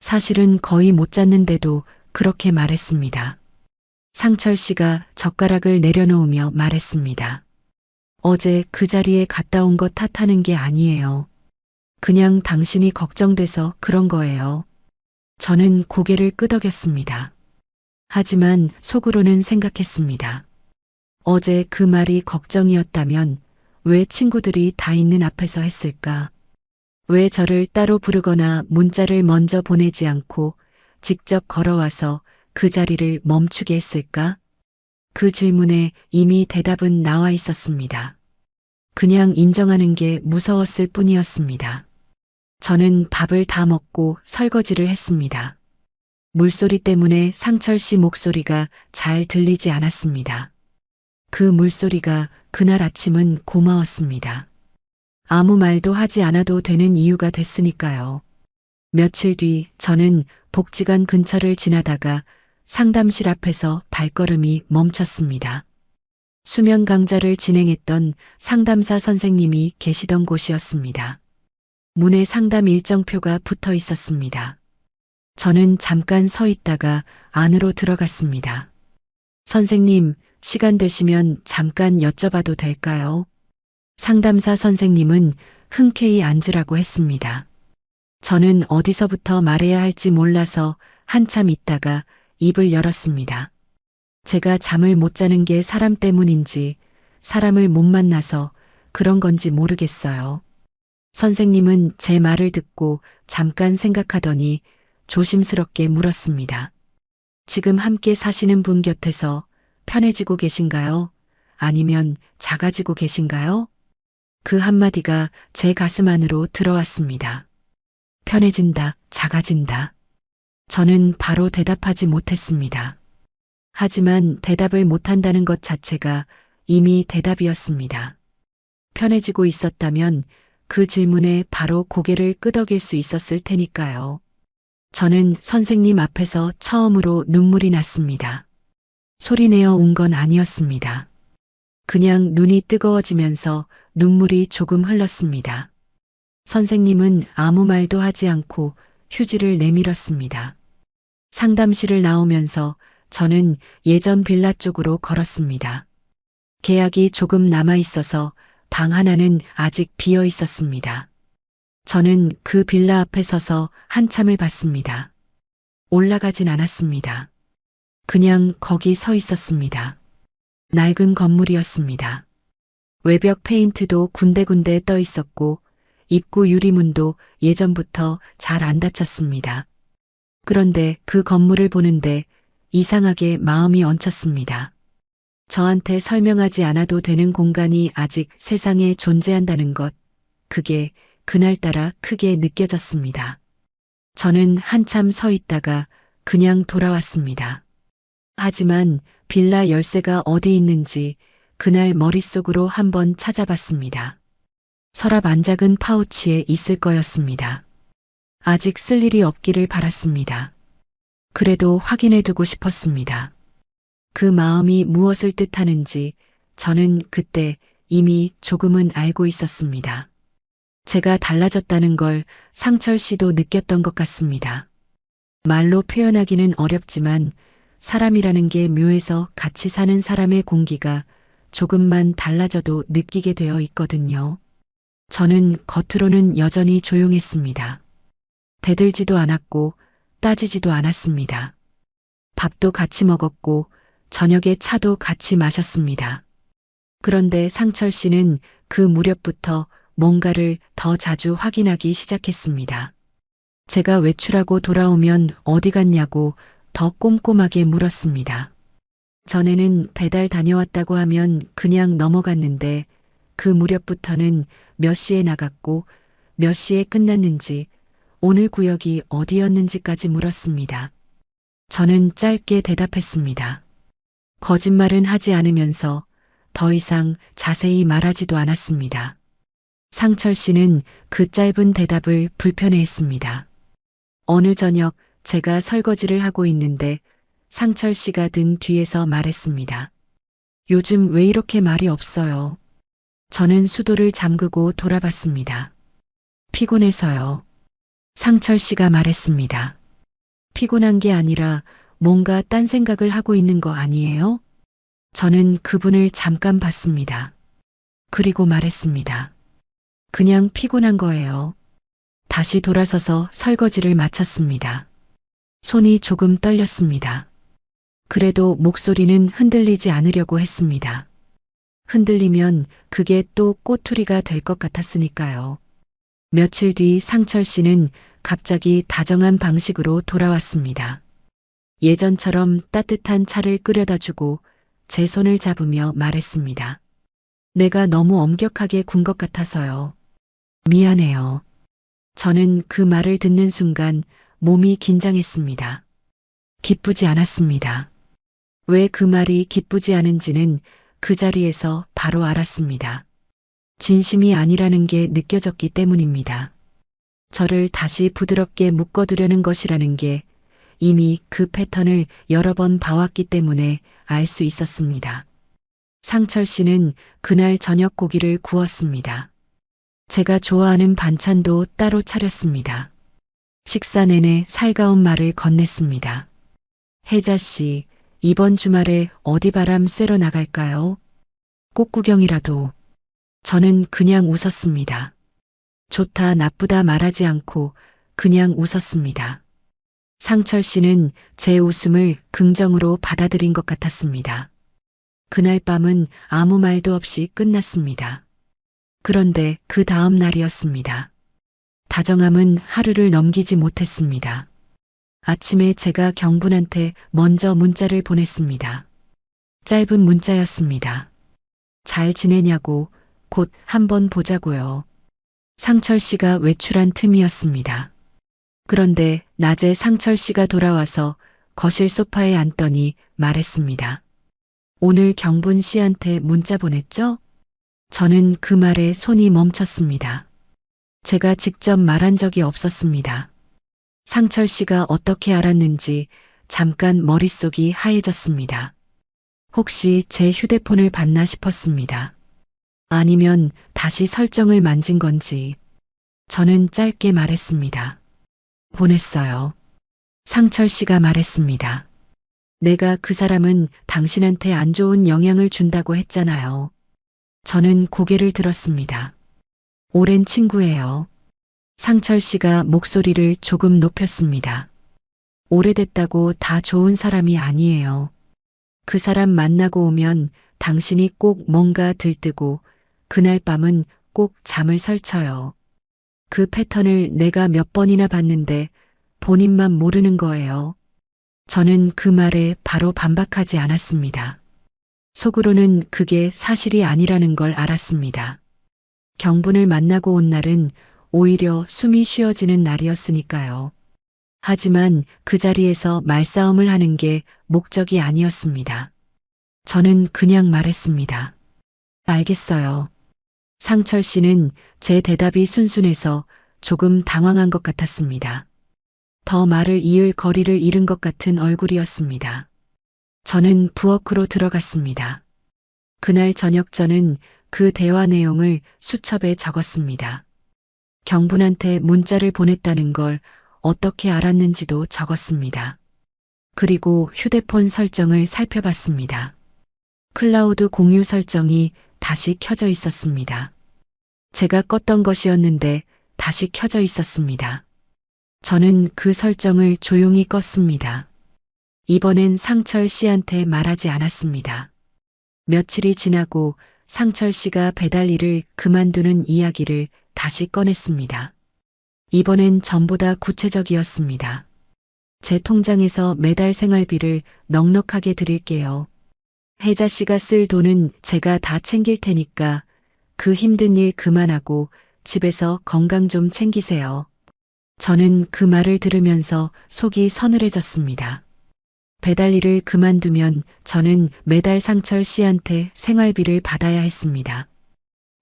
사실은 거의 못 잤는데도 그렇게 말했습니다. 상철 씨가 젓가락을 내려놓으며 말했습니다. 어제 그 자리에 갔다 온 거 탓하는 게 아니에요. 그냥 당신이 걱정돼서 그런 거예요. 저는 고개를 끄덕였습니다. 하지만 속으로는 생각했습니다. 어제 그 말이 걱정이었다면 왜 친구들이 다 있는 앞에서 했을까? 왜 저를 따로 부르거나 문자를 먼저 보내지 않고 직접 걸어와서 그 자리를 멈추게 했을까? 그 질문에 이미 대답은 나와 있었습니다. 그냥 인정하는 게 무서웠을 뿐이었습니다. 저는 밥을 다 먹고 설거지를 했습니다. 물소리 때문에 상철 씨 목소리가 잘 들리지 않았습니다. 그 물소리가 그날 아침은 고마웠습니다. 아무 말도 하지 않아도 되는 이유가 됐으니까요. 며칠 뒤 저는 복지관 근처를 지나다가 상담실 앞에서 발걸음이 멈췄습니다. 수면 강좌를 진행했던 상담사 선생님이 계시던 곳이었습니다. 문에 상담 일정표가 붙어 있었습니다. 저는 잠깐 서 있다가 안으로 들어갔습니다. 선생님, 시간 되시면 잠깐 여쭤봐도 될까요? 상담사 선생님은 흔쾌히 앉으라고 했습니다. 저는 어디서부터 말해야 할지 몰라서 한참 있다가 입을 열었습니다. 제가 잠을 못 자는 게 사람 때문인지 사람을 못 만나서 그런 건지 모르겠어요. 선생님은 제 말을 듣고 잠깐 생각하더니 조심스럽게 물었습니다. 지금 함께 사시는 분 곁에서 편해지고 계신가요? 아니면 작아지고 계신가요? 그 한마디가 제 가슴 안으로 들어왔습니다. 편해진다, 작아진다. 저는 바로 대답하지 못했습니다. 하지만 대답을 못한다는 것 자체가 이미 대답이었습니다. 편해지고 있었다면 그 질문에 바로 고개를 끄덕일 수 있었을 테니까요. 저는 선생님 앞에서 처음으로 눈물이 났습니다. 소리내어 운 건 아니었습니다. 그냥 눈이 뜨거워지면서 눈물이 조금 흘렀습니다. 선생님은 아무 말도 하지 않고 휴지를 내밀었습니다. 상담실을 나오면서 저는 예전 빌라 쪽으로 걸었습니다. 계약이 조금 남아 있어서 방 하나는 아직 비어 있었습니다. 저는 그 빌라 앞에 서서 한참을 봤습니다. 올라가진 않았습니다. 그냥 거기 서 있었습니다. 낡은 건물이었습니다. 외벽 페인트도 군데군데 떠 있었고 입구 유리문도 예전부터 잘 안 닫혔습니다. 그런데 그 건물을 보는데 이상하게 마음이 얹혔습니다. 저한테 설명하지 않아도 되는 공간이 아직 세상에 존재한다는 것, 그게 그날따라 크게 느껴졌습니다. 저는 한참 서 있다가 그냥 돌아왔습니다. 하지만 빌라 열쇠가 어디 있는지 그날 머릿속으로 한번 찾아봤습니다. 서랍 안작은 파우치에 있을 거였습니다. 아직 쓸 일이 없기를 바랐습니다. 그래도 확인해 두고 싶었습니다. 그 마음이 무엇을 뜻하는지 저는 그때 이미 조금은 알고 있었습니다. 제가 달라졌다는 걸 상철 씨도 느꼈던 것 같습니다. 말로 표현하기는 어렵지만 사람이라는 게 묘해서 같이 사는 사람의 공기가 조금만 달라져도 느끼게 되어 있거든요. 저는 겉으로는 여전히 조용했습니다. 대들지도 않았고 따지지도 않았습니다. 밥도 같이 먹었고 저녁에 차도 같이 마셨습니다. 그런데 상철 씨는 그 무렵부터 뭔가를 더 자주 확인하기 시작했습니다. 제가 외출하고 돌아오면 어디 갔냐고 더 꼼꼼하게 물었습니다. 전에는 배달 다녀왔다고 하면 그냥 넘어갔는데 그 무렵부터는 몇 시에 나갔고 몇 시에 끝났는지 오늘 구역이 어디였는지까지 물었습니다. 저는 짧게 대답했습니다. 거짓말은 하지 않으면서 더 이상 자세히 말하지도 않았습니다. 상철 씨는 그 짧은 대답을 불편해했습니다. 어느 저녁 제가 설거지를 하고 있는데 상철 씨가 등 뒤에서 말했습니다. 요즘 왜 이렇게 말이 없어요? 저는 수도를 잠그고 돌아봤습니다. 피곤해서요. 상철 씨가 말했습니다. 피곤한 게 아니라 뭔가 딴 생각을 하고 있는 거 아니에요? 저는 그분을 잠깐 봤습니다. 그리고 말했습니다. 그냥 피곤한 거예요. 다시 돌아서서 설거지를 마쳤습니다. 손이 조금 떨렸습니다. 그래도 목소리는 흔들리지 않으려고 했습니다. 흔들리면 그게 또 꼬투리가 될 것 같았으니까요. 며칠 뒤 상철 씨는 갑자기 다정한 방식으로 돌아왔습니다. 예전처럼 따뜻한 차를 끓여다 주고 제 손을 잡으며 말했습니다. 내가 너무 엄격하게 군 것 같아서요. 미안해요. 저는 그 말을 듣는 순간 몸이 긴장했습니다. 기쁘지 않았습니다. 왜 그 말이 기쁘지 않은지는 그 자리에서 바로 알았습니다. 진심이 아니라는 게 느껴졌기 때문입니다. 저를 다시 부드럽게 묶어두려는 것이라는 게 이미 그 패턴을 여러 번 봐왔기 때문에 알 수 있었습니다. 상철 씨는 그날 저녁 고기를 구웠습니다. 제가 좋아하는 반찬도 따로 차렸습니다. 식사 내내 살가운 말을 건넸습니다. 혜자 씨, 이번 주말에 어디 바람 쐬러 나갈까요? 꽃구경이라도. 저는 그냥 웃었습니다. 좋다 나쁘다 말하지 않고 그냥 웃었습니다. 상철 씨는 제 웃음을 긍정으로 받아들인 것 같았습니다. 그날 밤은 아무 말도 없이 끝났습니다. 그런데 그 다음 날이었습니다. 다정함은 하루를 넘기지 못했습니다. 아침에 제가 경분한테 먼저 문자를 보냈습니다. 짧은 문자였습니다. 잘 지내냐고, 곧 한번 보자고요. 상철 씨가 외출한 틈이었습니다. 그런데 낮에 상철 씨가 돌아와서 거실 소파에 앉더니 말했습니다. 오늘 경분 씨한테 문자 보냈죠? 저는 그 말에 손이 멈췄습니다. 제가 직접 말한 적이 없었습니다. 상철 씨가 어떻게 알았는지 잠깐 머릿속이 하얘졌습니다. 혹시 제 휴대폰을 봤나 싶었습니다. 아니면 다시 설정을 만진 건지. 저는 짧게 말했습니다. 보냈어요. 상철 씨가 말했습니다. 내가 그 사람은 당신한테 안 좋은 영향을 준다고 했잖아요. 저는 고개를 들었습니다. 오랜 친구예요. 상철 씨가 목소리를 조금 높였습니다. 오래됐다고 다 좋은 사람이 아니에요. 그 사람 만나고 오면 당신이 꼭 뭔가 들뜨고 그날 밤은 꼭 잠을 설쳐요. 그 패턴을 내가 몇 번이나 봤는데 본인만 모르는 거예요. 저는 그 말에 바로 반박하지 않았습니다. 속으로는 그게 사실이 아니라는 걸 알았습니다. 경분을 만나고 온 날은 오히려 숨이 쉬어지는 날이었으니까요. 하지만 그 자리에서 말싸움을 하는 게 목적이 아니었습니다. 저는 그냥 말했습니다. 알겠어요. 상철 씨는 제 대답이 순순해서 조금 당황한 것 같았습니다. 더 말을 이을 거리를 잃은 것 같은 얼굴이었습니다. 저는 부엌으로 들어갔습니다. 그날 저녁 저는 그 대화 내용을 수첩에 적었습니다. 경분한테 문자를 보냈다는 걸 어떻게 알았는지도 적었습니다. 그리고 휴대폰 설정을 살펴봤습니다. 클라우드 공유 설정이 다시 켜져 있었습니다. 제가 껐던 것이었는데 다시 켜져 있었습니다. 저는 그 설정을 조용히 껐습니다. 이번엔 상철 씨한테 말하지 않았습니다. 며칠이 지나고 상철 씨가 배달 일을 그만두는 이야기를 다시 꺼냈습니다. 이번엔 전보다 구체적이었습니다. 제 통장에서 매달 생활비를 넉넉하게 드릴게요. 혜자 씨가 쓸 돈은 제가 다 챙길 테니까 그 힘든 일 그만하고 집에서 건강 좀 챙기세요. 저는 그 말을 들으면서 속이 서늘해졌습니다. 배달 일을 그만두면 저는 매달 상철 씨한테 생활비를 받아야 했습니다.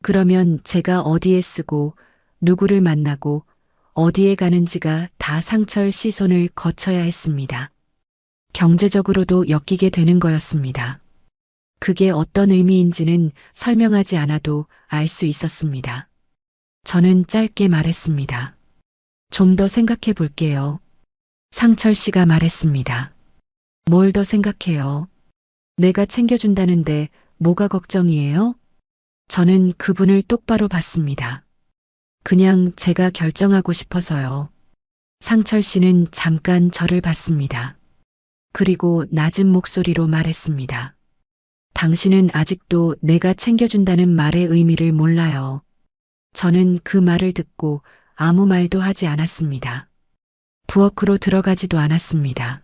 그러면 제가 어디에 쓰고 누구를 만나고 어디에 가는지가 다 상철 씨 손을 거쳐야 했습니다. 경제적으로도 엮이게 되는 거였습니다. 그게 어떤 의미인지는 설명하지 않아도 알 수 있었습니다. 저는 짧게 말했습니다. 좀 더 생각해 볼게요. 상철 씨가 말했습니다. 뭘 더 생각해요? 내가 챙겨준다는데 뭐가 걱정이에요? 저는 그분을 똑바로 봤습니다. 그냥 제가 결정하고 싶어서요. 상철 씨는 잠깐 저를 봤습니다. 그리고 낮은 목소리로 말했습니다. 당신은 아직도 내가 챙겨준다는 말의 의미를 몰라요. 저는 그 말을 듣고 아무 말도 하지 않았습니다. 부엌으로 들어가지도 않았습니다.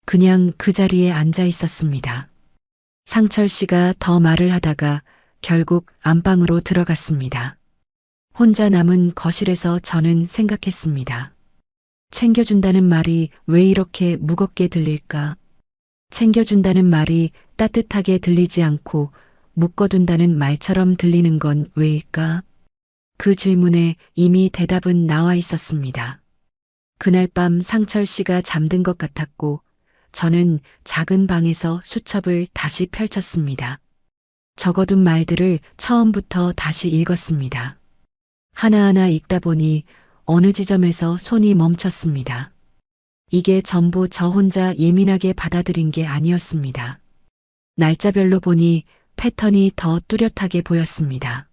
그냥 그 자리에 앉아 있었습니다. 상철 씨가 더 말을 하다가 결국 안방으로 들어갔습니다. 혼자 남은 거실에서 저는 생각했습니다. 챙겨준다는 말이 왜 이렇게 무겁게 들릴까? 챙겨준다는 말이 따뜻하게 들리지 않고 묶어둔다는 말처럼 들리는 건 왜일까? 그 질문에 이미 대답은 나와 있었습니다. 그날 밤 상철 씨가 잠든 것 같았고 저는 작은 방에서 수첩을 다시 펼쳤습니다. 적어둔 말들을 처음부터 다시 읽었습니다. 하나하나 읽다 보니 어느 지점에서 손이 멈췄습니다. 이게 전부 저 혼자 예민하게 받아들인 게 아니었습니다. 날짜별로 보니 패턴이 더 뚜렷하게 보였습니다.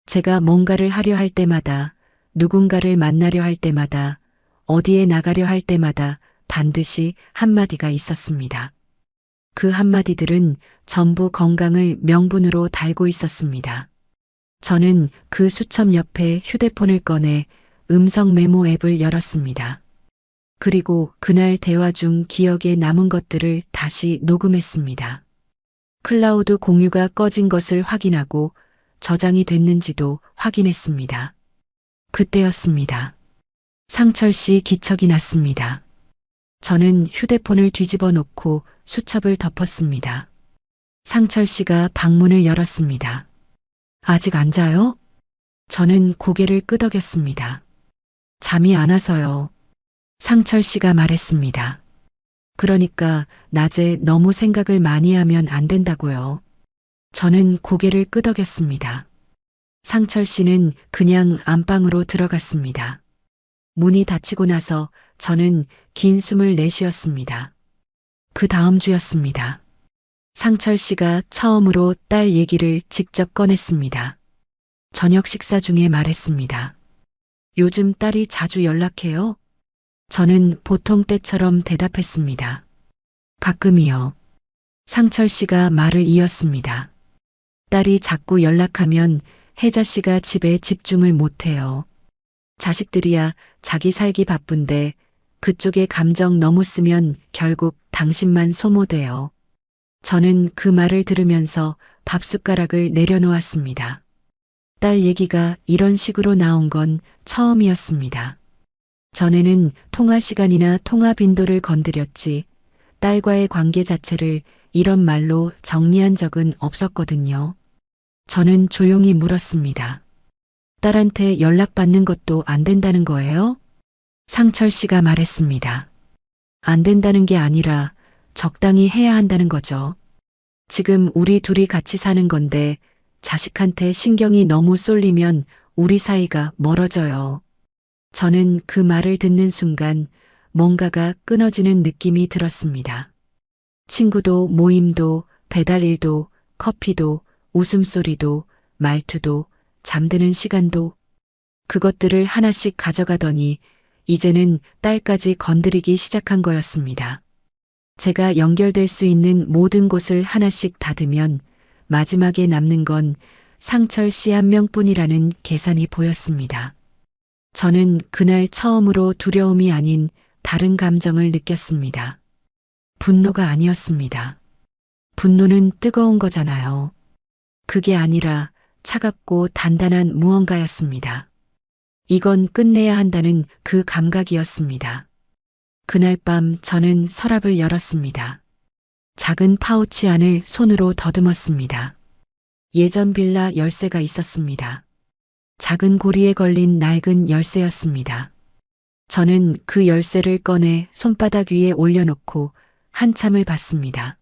제가 뭔가를 하려 할 때마다, 누군가를 만나려 할 때마다, 어디에 나가려 할 때마다 반드시 한마디가 있었습니다. 그 한마디들은 전부 건강을 명분으로 달고 있었습니다. 저는 그 수첩 옆에 휴대폰을 꺼내 음성 메모 앱을 열었습니다. 그리고 그날 대화 중 기억에 남은 것들을 다시 녹음했습니다. 클라우드 공유가 꺼진 것을 확인하고 저장이 됐는지도 확인했습니다. 그때였습니다. 상철 씨 기척이 났습니다. 저는 휴대폰을 뒤집어 놓고 수첩을 덮었습니다. 상철 씨가 방문을 열었습니다. 아직 안 자요? 저는 고개를 끄덕였습니다. 잠이 안 와서요. 상철 씨가 말했습니다. 그러니까 낮에 너무 생각을 많이 하면 안 된다고요. 저는 고개를 끄덕였습니다. 상철 씨는 그냥 안방으로 들어갔습니다. 문이 닫히고 나서 저는 긴 숨을 내쉬었습니다. 그 다음 주였습니다. 상철 씨가 처음으로 딸 얘기를 직접 꺼냈습니다. 저녁 식사 중에 말했습니다. 요즘 딸이 자주 연락해요? 저는 보통 때처럼 대답했습니다. 가끔이요. 상철 씨가 말을 이었습니다. 딸이 자꾸 연락하면 혜자 씨가 집에 집중을 못해요. 자식들이야 자기 살기 바쁜데 그쪽에 감정 너무 쓰면 결국 당신만 소모돼요. 저는 그 말을 들으면서 밥숟가락을 내려놓았습니다. 딸 얘기가 이런 식으로 나온 건 처음이었습니다. 전에는 통화 시간이나 통화 빈도를 건드렸지 딸과의 관계 자체를 이런 말로 정리한 적은 없었거든요. 저는 조용히 물었습니다. 딸한테 연락받는 것도 안 된다는 거예요? 상철 씨가 말했습니다. 안 된다는 게 아니라 적당히 해야 한다는 거죠. 지금 우리 둘이 같이 사는 건데 자식한테 신경이 너무 쏠리면 우리 사이가 멀어져요. 저는 그 말을 듣는 순간 뭔가가 끊어지는 느낌이 들었습니다. 친구도 모임도 배달일도 커피도 웃음소리도 말투도 잠드는 시간도 그것들을 하나씩 가져가더니 이제는 딸까지 건드리기 시작한 거였습니다. 제가 연결될 수 있는 모든 곳을 하나씩 닫으면 마지막에 남는 건 상철 씨 한 명뿐이라는 계산이 보였습니다. 저는 그날 처음으로 두려움이 아닌 다른 감정을 느꼈습니다. 분노가 아니었습니다. 분노는 뜨거운 거잖아요. 그게 아니라 차갑고 단단한 무언가였습니다. 이건 끝내야 한다는 그 감각이었습니다. 그날 밤 저는 서랍을 열었습니다. 작은 파우치 안을 손으로 더듬었습니다. 예전 빌라 열쇠가 있었습니다. 작은 고리에 걸린 낡은 열쇠였습니다. 저는 그 열쇠를 꺼내 손바닥 위에 올려놓고 한참을 봤습니다.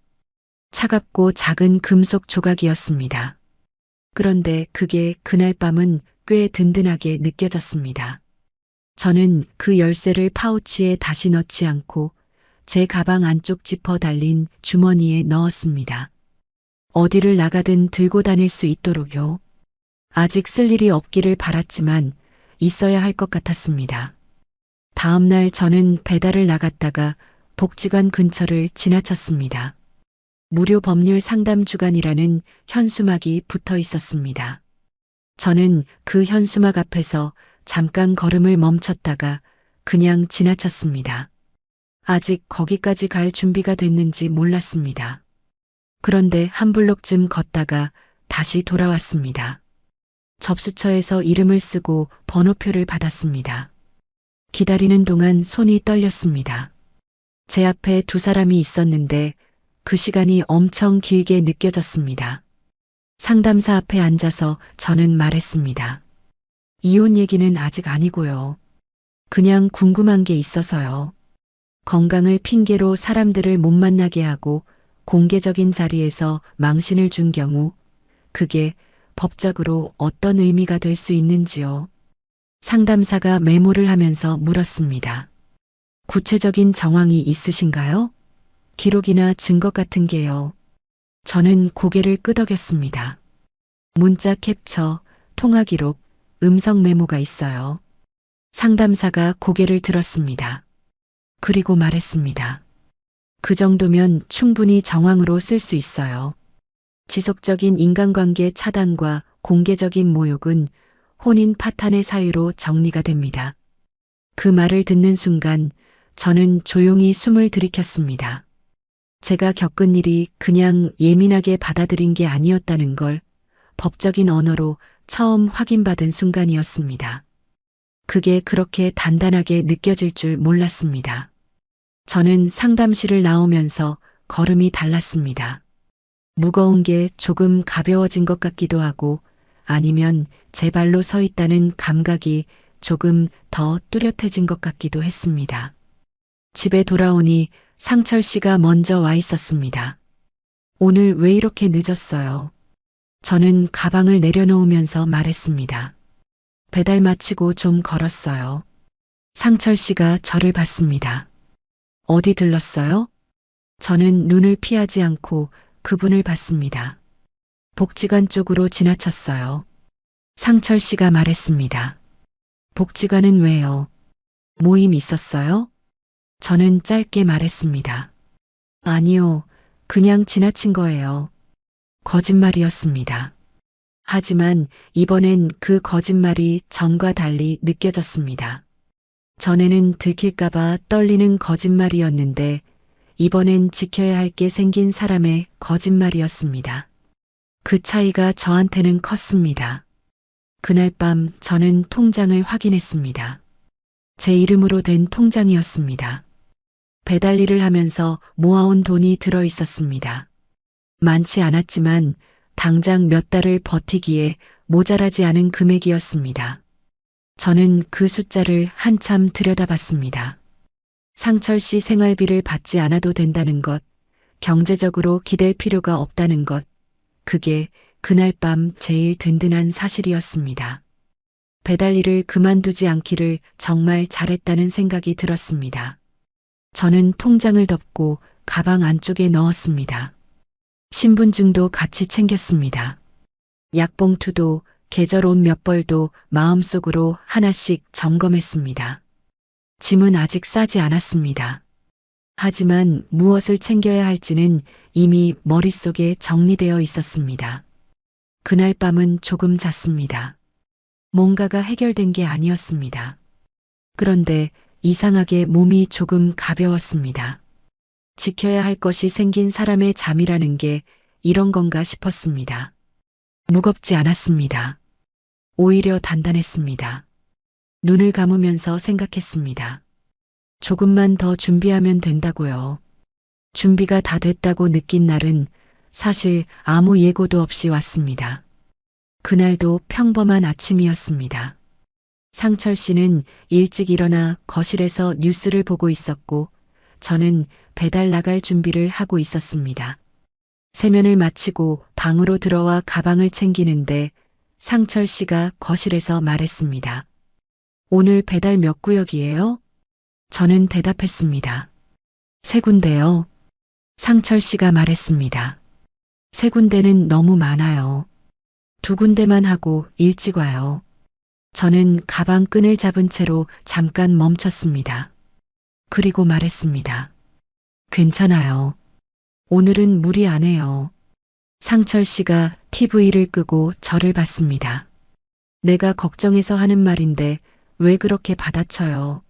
차갑고 작은 금속 조각이었습니다. 그런데 그게 그날 밤은 꽤 든든하게 느껴졌습니다. 저는 그 열쇠를 파우치에 다시 넣지 않고 제 가방 안쪽 지퍼 달린 주머니에 넣었습니다. 어디를 나가든 들고 다닐 수 있도록요. 아직 쓸 일이 없기를 바랐지만 있어야 할 것 같았습니다. 다음 날 저는 배달을 나갔다가 복지관 근처를 지나쳤습니다. 무료 법률 상담 주간이라는 현수막이 붙어 있었습니다. 저는 그 현수막 앞에서 잠깐 걸음을 멈췄다가 그냥 지나쳤습니다. 아직 거기까지 갈 준비가 됐는지 몰랐습니다. 그런데 한 블록쯤 걷다가 다시 돌아왔습니다. 접수처에서 이름을 쓰고 번호표를 받았습니다. 기다리는 동안 손이 떨렸습니다. 제 앞에 두 사람이 있었는데 그 시간이 엄청 길게 느껴졌습니다. 상담사 앞에 앉아서 저는 말했습니다. 이혼 얘기는 아직 아니고요. 그냥 궁금한 게 있어서요. 건강을 핑계로 사람들을 못 만나게 하고 공개적인 자리에서 망신을 준 경우 그게 법적으로 어떤 의미가 될 수 있는지요. 상담사가 메모를 하면서 물었습니다. 구체적인 정황이 있으신가요? 기록이나 증거 같은 게요. 저는 고개를 끄덕였습니다. 문자 캡처, 통화 기록, 음성 메모가 있어요. 상담사가 고개를 들었습니다. 그리고 말했습니다. 그 정도면 충분히 정황으로 쓸 수 있어요. 지속적인 인간관계 차단과 공개적인 모욕은 혼인 파탄의 사유로 정리가 됩니다. 그 말을 듣는 순간 저는 조용히 숨을 들이켰습니다. 제가 겪은 일이 그냥 예민하게 받아들인 게 아니었다는 걸 법적인 언어로 처음 확인받은 순간이었습니다. 그게 그렇게 단단하게 느껴질 줄 몰랐습니다. 저는 상담실을 나오면서 걸음이 달랐습니다. 무거운 게 조금 가벼워진 것 같기도 하고 아니면 제 발로 서 있다는 감각이 조금 더 뚜렷해진 것 같기도 했습니다. 집에 돌아오니 상철 씨가 먼저 와 있었습니다. 오늘 왜 이렇게 늦었어요? 저는 가방을 내려놓으면서 말했습니다. 배달 마치고 좀 걸었어요. 상철 씨가 저를 봤습니다. 어디 들렀어요? 저는 눈을 피하지 않고 그분을 봤습니다. 복지관 쪽으로 지나쳤어요. 상철 씨가 말했습니다. 복지관은 왜요? 모임 있었어요? 저는 짧게 말했습니다. 아니요, 그냥 지나친 거예요. 거짓말이었습니다. 하지만 이번엔 그 거짓말이 전과 달리 느껴졌습니다. 전에는 들킬까봐 떨리는 거짓말이었는데 이번엔 지켜야 할 게 생긴 사람의 거짓말이었습니다. 그 차이가 저한테는 컸습니다. 그날 밤 저는 통장을 확인했습니다. 제 이름으로 된 통장이었습니다. 배달 일을 하면서 모아온 돈이 들어 있었습니다. 많지 않았지만 당장 몇 달을 버티기에 모자라지 않은 금액이었습니다. 저는 그 숫자를 한참 들여다봤습니다. 상철 씨 생활비를 받지 않아도 된다는 것, 경제적으로 기댈 필요가 없다는 것, 그게 그날 밤 제일 든든한 사실이었습니다. 배달 일을 그만두지 않기를 정말 잘했다는 생각이 들었습니다. 저는 통장을 덮고 가방 안쪽에 넣었습니다. 신분증도 같이 챙겼습니다. 약봉투도 계절 옷 몇 벌도 마음속으로 하나씩 점검했습니다. 짐은 아직 싸지 않았습니다. 하지만 무엇을 챙겨야 할지는 이미 머릿속에 정리되어 있었습니다. 그날 밤은 조금 잤습니다. 뭔가가 해결된 게 아니었습니다. 그런데 이상하게 몸이 조금 가벼웠습니다. 지켜야 할 것이 생긴 사람의 잠이라는 게 이런 건가 싶었습니다. 무겁지 않았습니다. 오히려 단단했습니다. 눈을 감으면서 생각했습니다. 조금만 더 준비하면 된다고요. 준비가 다 됐다고 느낀 날은 사실 아무 예고도 없이 왔습니다. 그날도 평범한 아침이었습니다. 상철 씨는 일찍 일어나 거실에서 뉴스를 보고 있었고 저는 배달 나갈 준비를 하고 있었습니다. 세면을 마치고 방으로 들어와 가방을 챙기는데 상철 씨가 거실에서 말했습니다. 오늘 배달 몇 구역이에요? 저는 대답했습니다. 3군데요. 상철 씨가 말했습니다. 3군데는 너무 많아요. 2군데만 하고 일찍 와요. 저는 가방 끈을 잡은 채로 잠깐 멈췄습니다. 그리고 말했습니다. 괜찮아요. 오늘은 무리 안 해요. 상철 씨가 TV를 끄고 저를 봤습니다. 내가 걱정해서 하는 말인데 왜 그렇게 받아쳐요?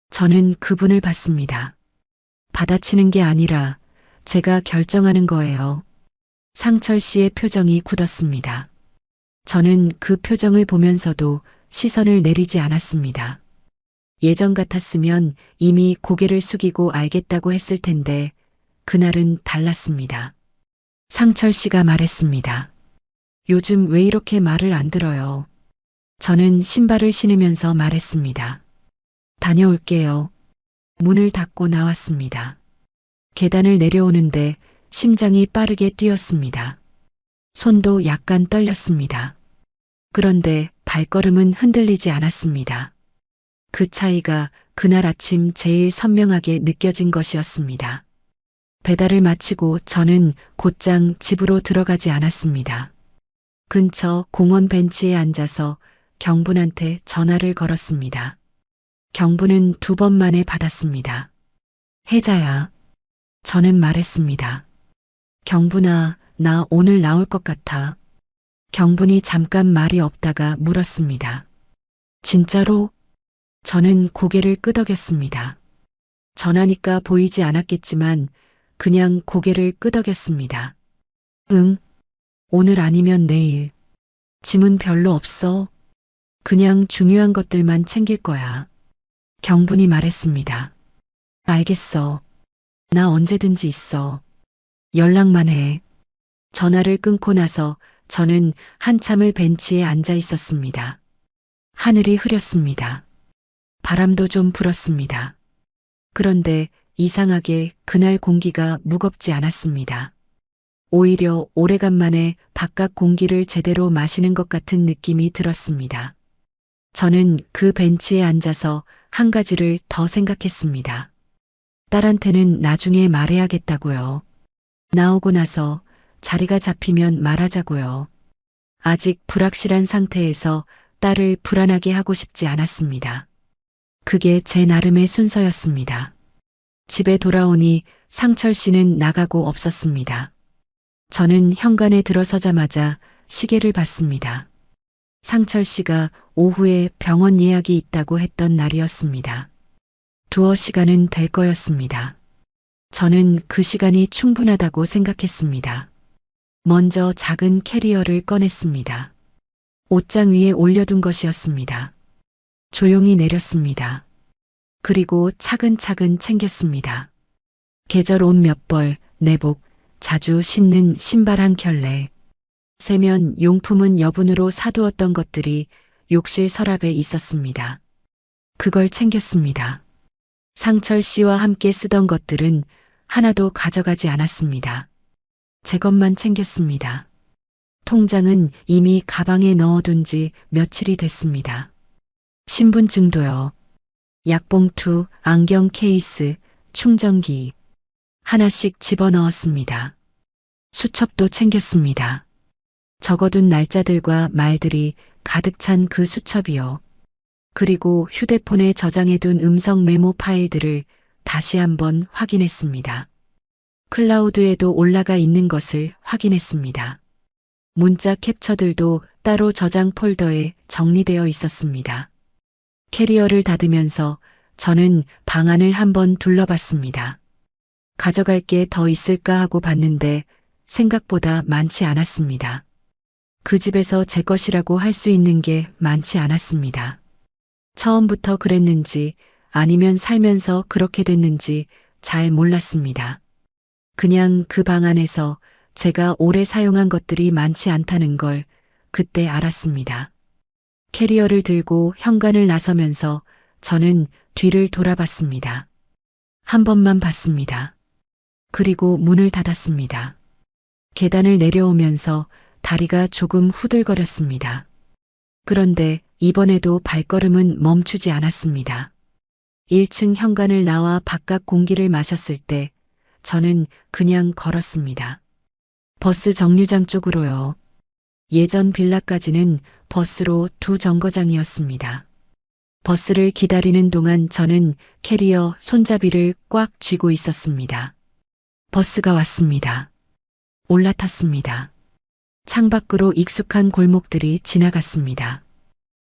저는 그분을 봤습니다. 받아치는 게 아니라 제가 결정하는 거예요. 상철 씨의 표정이 굳었습니다. 저는 그 표정을 보면서도 시선을 내리지 않았습니다. 예전 같았으면 이미 고개를 숙이고 알겠다고 했을 텐데 그날은 달랐습니다. 상철 씨가 말했습니다. 요즘 왜 이렇게 말을 안 들어요? 저는 신발을 신으면서 말했습니다. 다녀올게요. 문을 닫고 나왔습니다. 계단을 내려오는데 심장이 빠르게 뛰었습니다. 손도 약간 떨렸습니다. 그런데 발걸음은 흔들리지 않았습니다. 그 차이가 그날 아침 제일 선명하게 느껴진 것이었습니다. 배달을 마치고 저는 곧장 집으로 들어가지 않았습니다. 근처 공원 벤치에 앉아서 경분한테 전화를 걸었습니다. 경분은 2번 만에 받았습니다. 혜자야. 저는 말했습니다. 경분아, 나 오늘 나올 것 같아. 경분이 잠깐 말이 없다가 물었습니다. 진짜로? 저는 고개를 끄덕였습니다. 전화니까 보이지 않았겠지만 그냥 고개를 끄덕였습니다. 응, 오늘 아니면 내일. 짐은 별로 없어. 그냥 중요한 것들만 챙길 거야. 경분이 말했습니다. 알겠어. 나 언제든지 있어. 연락만 해. 전화를 끊고 나서 저는 한참을 벤치에 앉아 있었습니다. 하늘이 흐렸습니다. 바람도 좀 불었습니다. 그런데 이상하게 그날 공기가 무겁지 않았습니다. 오히려 오래간만에 바깥 공기를 제대로 마시는 것 같은 느낌이 들었습니다. 저는 그 벤치에 앉아서 한 가지를 더 생각했습니다. 딸한테는 나중에 말해야겠다고요. 나오고 나서 자리가 잡히면 말하자고요. 아직 불확실한 상태에서 딸을 불안하게 하고 싶지 않았습니다. 그게 제 나름의 순서였습니다. 집에 돌아오니 상철 씨는 나가고 없었습니다. 저는 현관에 들어서자마자 시계를 봤습니다. 상철 씨가 오후에 병원 예약이 있다고 했던 날이었습니다. 두어 시간은 될 거였습니다. 저는 그 시간이 충분하다고 생각했습니다. 먼저 작은 캐리어를 꺼냈습니다. 옷장 위에 올려둔 것이었습니다. 조용히 내렸습니다. 그리고 차근차근 챙겼습니다. 계절 옷 몇 벌, 내복, 자주 신는 신발 한 켤레, 세면 용품은 여분으로 사두었던 것들이 욕실 서랍에 있었습니다. 그걸 챙겼습니다. 상철 씨와 함께 쓰던 것들은 하나도 가져가지 않았습니다. 제 것만 챙겼습니다. 통장은 이미 가방에 넣어둔 지 며칠이 됐습니다. 신분증도요. 약봉투, 안경 케이스, 충전기 하나씩 집어넣었습니다. 수첩도 챙겼습니다. 적어둔 날짜들과 말들이 가득 찬 그 수첩이요. 그리고 휴대폰에 저장해둔 음성 메모 파일들을 다시 한번 확인했습니다. 클라우드에도 올라가 있는 것을 확인했습니다. 문자 캡처들도 따로 저장 폴더에 정리되어 있었습니다. 캐리어를 닫으면서 저는 방안을 한번 둘러봤습니다. 가져갈 게 더 있을까 하고 봤는데 생각보다 많지 않았습니다. 그 집에서 제 것이라고 할 수 있는 게 많지 않았습니다. 처음부터 그랬는지 아니면 살면서 그렇게 됐는지 잘 몰랐습니다. 그냥 그 방 안에서 제가 오래 사용한 것들이 많지 않다는 걸 그때 알았습니다. 캐리어를 들고 현관을 나서면서 저는 뒤를 돌아봤습니다. 한 번만 봤습니다. 그리고 문을 닫았습니다. 계단을 내려오면서 다리가 조금 후들거렸습니다. 그런데 이번에도 발걸음은 멈추지 않았습니다. 1층 현관을 나와 바깥 공기를 마셨을 때 저는 그냥 걸었습니다. 버스 정류장 쪽으로요. 예전 빌라까지는 버스로 2정거장이었습니다. 버스를 기다리는 동안 저는 캐리어 손잡이를 꽉 쥐고 있었습니다. 버스가 왔습니다. 올라탔습니다. 창밖으로 익숙한 골목들이 지나갔습니다.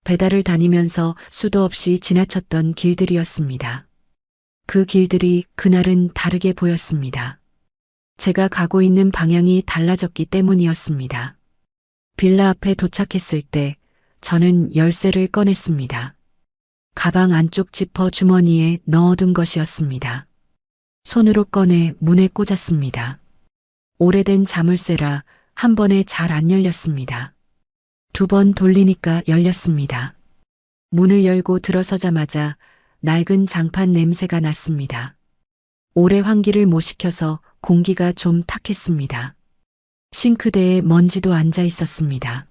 배달을 다니면서 수도 없이 지나쳤던 길들이었습니다. 그 길들이 그날은 다르게 보였습니다. 제가 가고 있는 방향이 달라졌기 때문이었습니다. 빌라 앞에 도착했을 때 저는 열쇠를 꺼냈습니다. 가방 안쪽 지퍼 주머니에 넣어둔 것이었습니다. 손으로 꺼내 문에 꽂았습니다. 오래된 자물쇠라 한 번에 잘 안 열렸습니다. 2번 돌리니까 열렸습니다. 문을 열고 들어서자마자 낡은 장판 냄새가 났습니다. 오래 환기를 못 시켜서 공기가 좀 탁했습니다. 싱크대에 먼지도 앉아 있었습니다.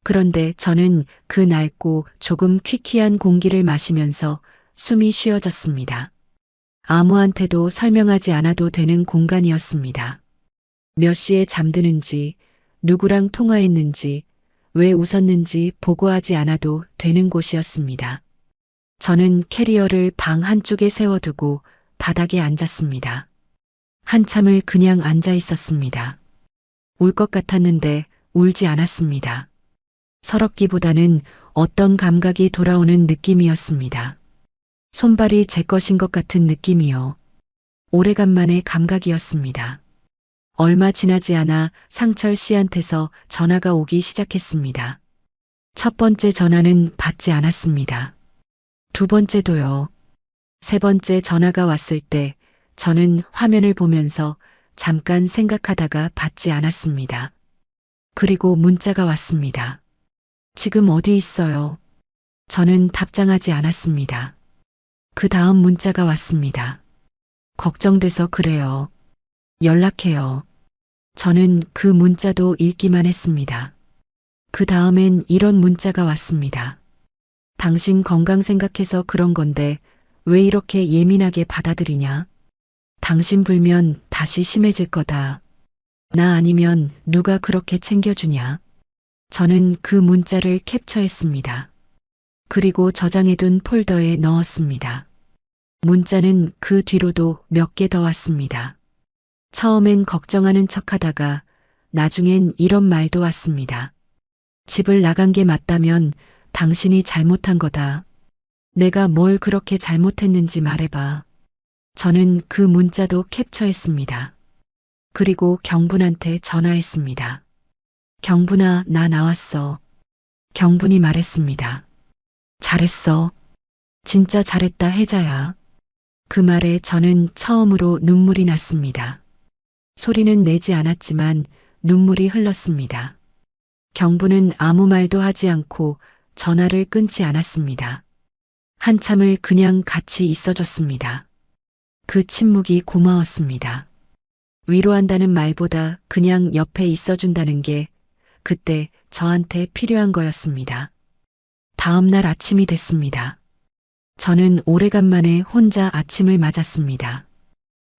그런데 저는 그 낡고 조금 퀴퀴한 공기를 마시면서 숨이 쉬어졌습니다. 아무한테도 설명하지 않아도 되는 공간이었습니다. 몇 시에 잠드는지, 누구랑 통화했는지, 왜 웃었는지 보고하지 않아도 되는 곳이었습니다. 저는 캐리어를 방 한쪽에 세워두고 바닥에 앉았습니다. 한참을 그냥 앉아 있었습니다. 울 것 같았는데 울지 않았습니다. 서럽기보다는 어떤 감각이 돌아오는 느낌이었습니다. 손발이 제 것인 것 같은 느낌이요. 오래간만의 감각이었습니다. 얼마 지나지 않아 상철 씨한테서 전화가 오기 시작했습니다. 첫 번째 전화는 받지 않았습니다. 2번째도요. 3번째 전화가 왔을 때 저는 화면을 보면서 잠깐 생각하다가 받지 않았습니다. 그리고 문자가 왔습니다. 지금 어디 있어요? 저는 답장하지 않았습니다. 그 다음 문자가 왔습니다. 걱정돼서 그래요. 연락해요. 저는 그 문자도 읽기만 했습니다. 그 다음엔 이런 문자가 왔습니다. 당신 건강 생각해서 그런 건데 왜 이렇게 예민하게 받아들이냐? 당신 불면 다시 심해질 거다. 나 아니면 누가 그렇게 챙겨주냐? 저는 그 문자를 캡처했습니다. 그리고 저장해둔 폴더에 넣었습니다. 문자는 그 뒤로도 몇 개 더 왔습니다. 처음엔 걱정하는 척 하다가 나중엔 이런 말도 왔습니다. 집을 나간 게 맞다면 당신이 잘못한 거다. 내가 뭘 그렇게 잘못했는지 말해봐. 저는 그 문자도 캡처했습니다. 그리고 경분한테 전화했습니다. 경분아, 나 나왔어. 경분이 말했습니다. 잘했어. 진짜 잘했다, 혜자야. 그 말에 저는 처음으로 눈물이 났습니다. 소리는 내지 않았지만 눈물이 흘렀습니다. 경분은 아무 말도 하지 않고 전화를 끊지 않았습니다. 한참을 그냥 같이 있어줬습니다. 그 침묵이 고마웠습니다. 위로한다는 말보다 그냥 옆에 있어준다는 게 그때 저한테 필요한 거였습니다. 다음 날 아침이 됐습니다. 저는 오래간만에 혼자 아침을 맞았습니다.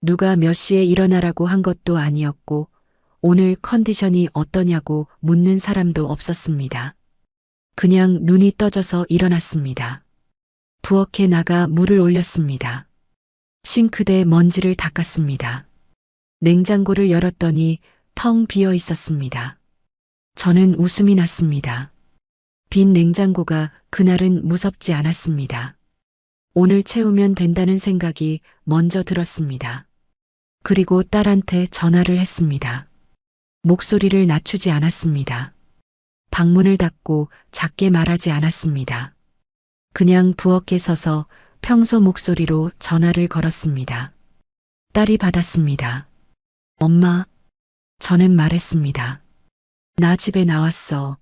누가 몇 시에 일어나라고 한 것도 아니었고 오늘 컨디션이 어떠냐고 묻는 사람도 없었습니다. 그냥 눈이 떠져서 일어났습니다. 부엌에 나가 물을 올렸습니다. 싱크대에 먼지를 닦았습니다. 냉장고를 열었더니 텅 비어 있었습니다. 저는 웃음이 났습니다. 빈 냉장고가 그날은 무섭지 않았습니다. 오늘 채우면 된다는 생각이 먼저 들었습니다. 그리고 딸한테 전화를 했습니다. 목소리를 낮추지 않았습니다. 방문을 닫고 작게 말하지 않았습니다. 그냥 부엌에 서서 평소 목소리로 전화를 걸었습니다. 딸이 받았습니다. 엄마, 저는 말했습니다. 나 집에 나왔어.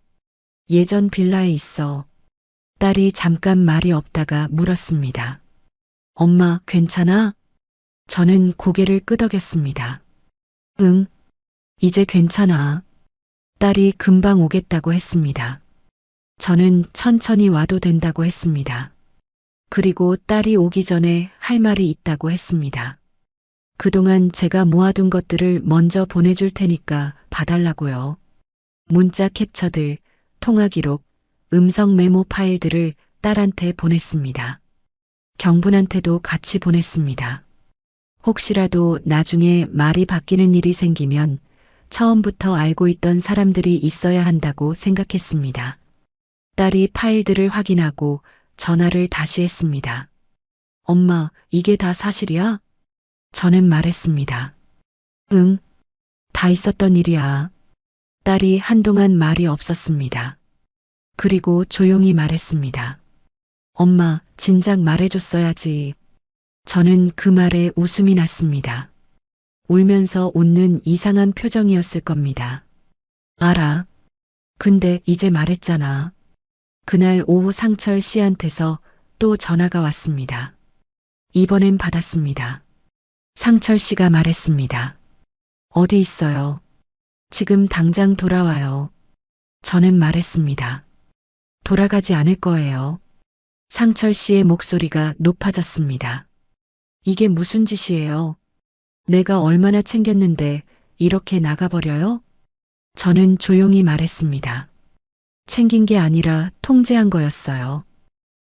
예전 빌라에 있어. 딸이 잠깐 말이 없다가 물었습니다. 엄마, 괜찮아? 저는 고개를 끄덕였습니다. 응, 이제 괜찮아. 딸이 금방 오겠다고 했습니다. 저는 천천히 와도 된다고 했습니다. 그리고 딸이 오기 전에 할 말이 있다고 했습니다. 그동안 제가 모아둔 것들을 먼저 보내줄 테니까 봐달라고요. 문자 캡처들, 통화 기록, 음성 메모 파일들을 딸한테 보냈습니다. 경분한테도 같이 보냈습니다. 혹시라도 나중에 말이 바뀌는 일이 생기면 처음부터 알고 있던 사람들이 있어야 한다고 생각했습니다. 딸이 파일들을 확인하고 전화를 다시 했습니다. 엄마, 이게 다 사실이야? 저는 말했습니다. 응, 다 있었던 일이야. 딸이 한동안 말이 없었습니다. 그리고 조용히 말했습니다. 엄마, 진작 말해줬어야지. 저는 그 말에 웃음이 났습니다. 울면서 웃는 이상한 표정이었을 겁니다. 알아. 근데 이제 말했잖아. 그날 오후 상철 씨한테서 또 전화가 왔습니다. 이번엔 받았습니다. 상철 씨가 말했습니다. 어디 있어요? 지금 당장 돌아와요. 저는 말했습니다. 돌아가지 않을 거예요. 상철 씨의 목소리가 높아졌습니다. 이게 무슨 짓이에요? 내가 얼마나 챙겼는데 이렇게 나가버려요? 저는 조용히 말했습니다. 챙긴 게 아니라 통제한 거였어요.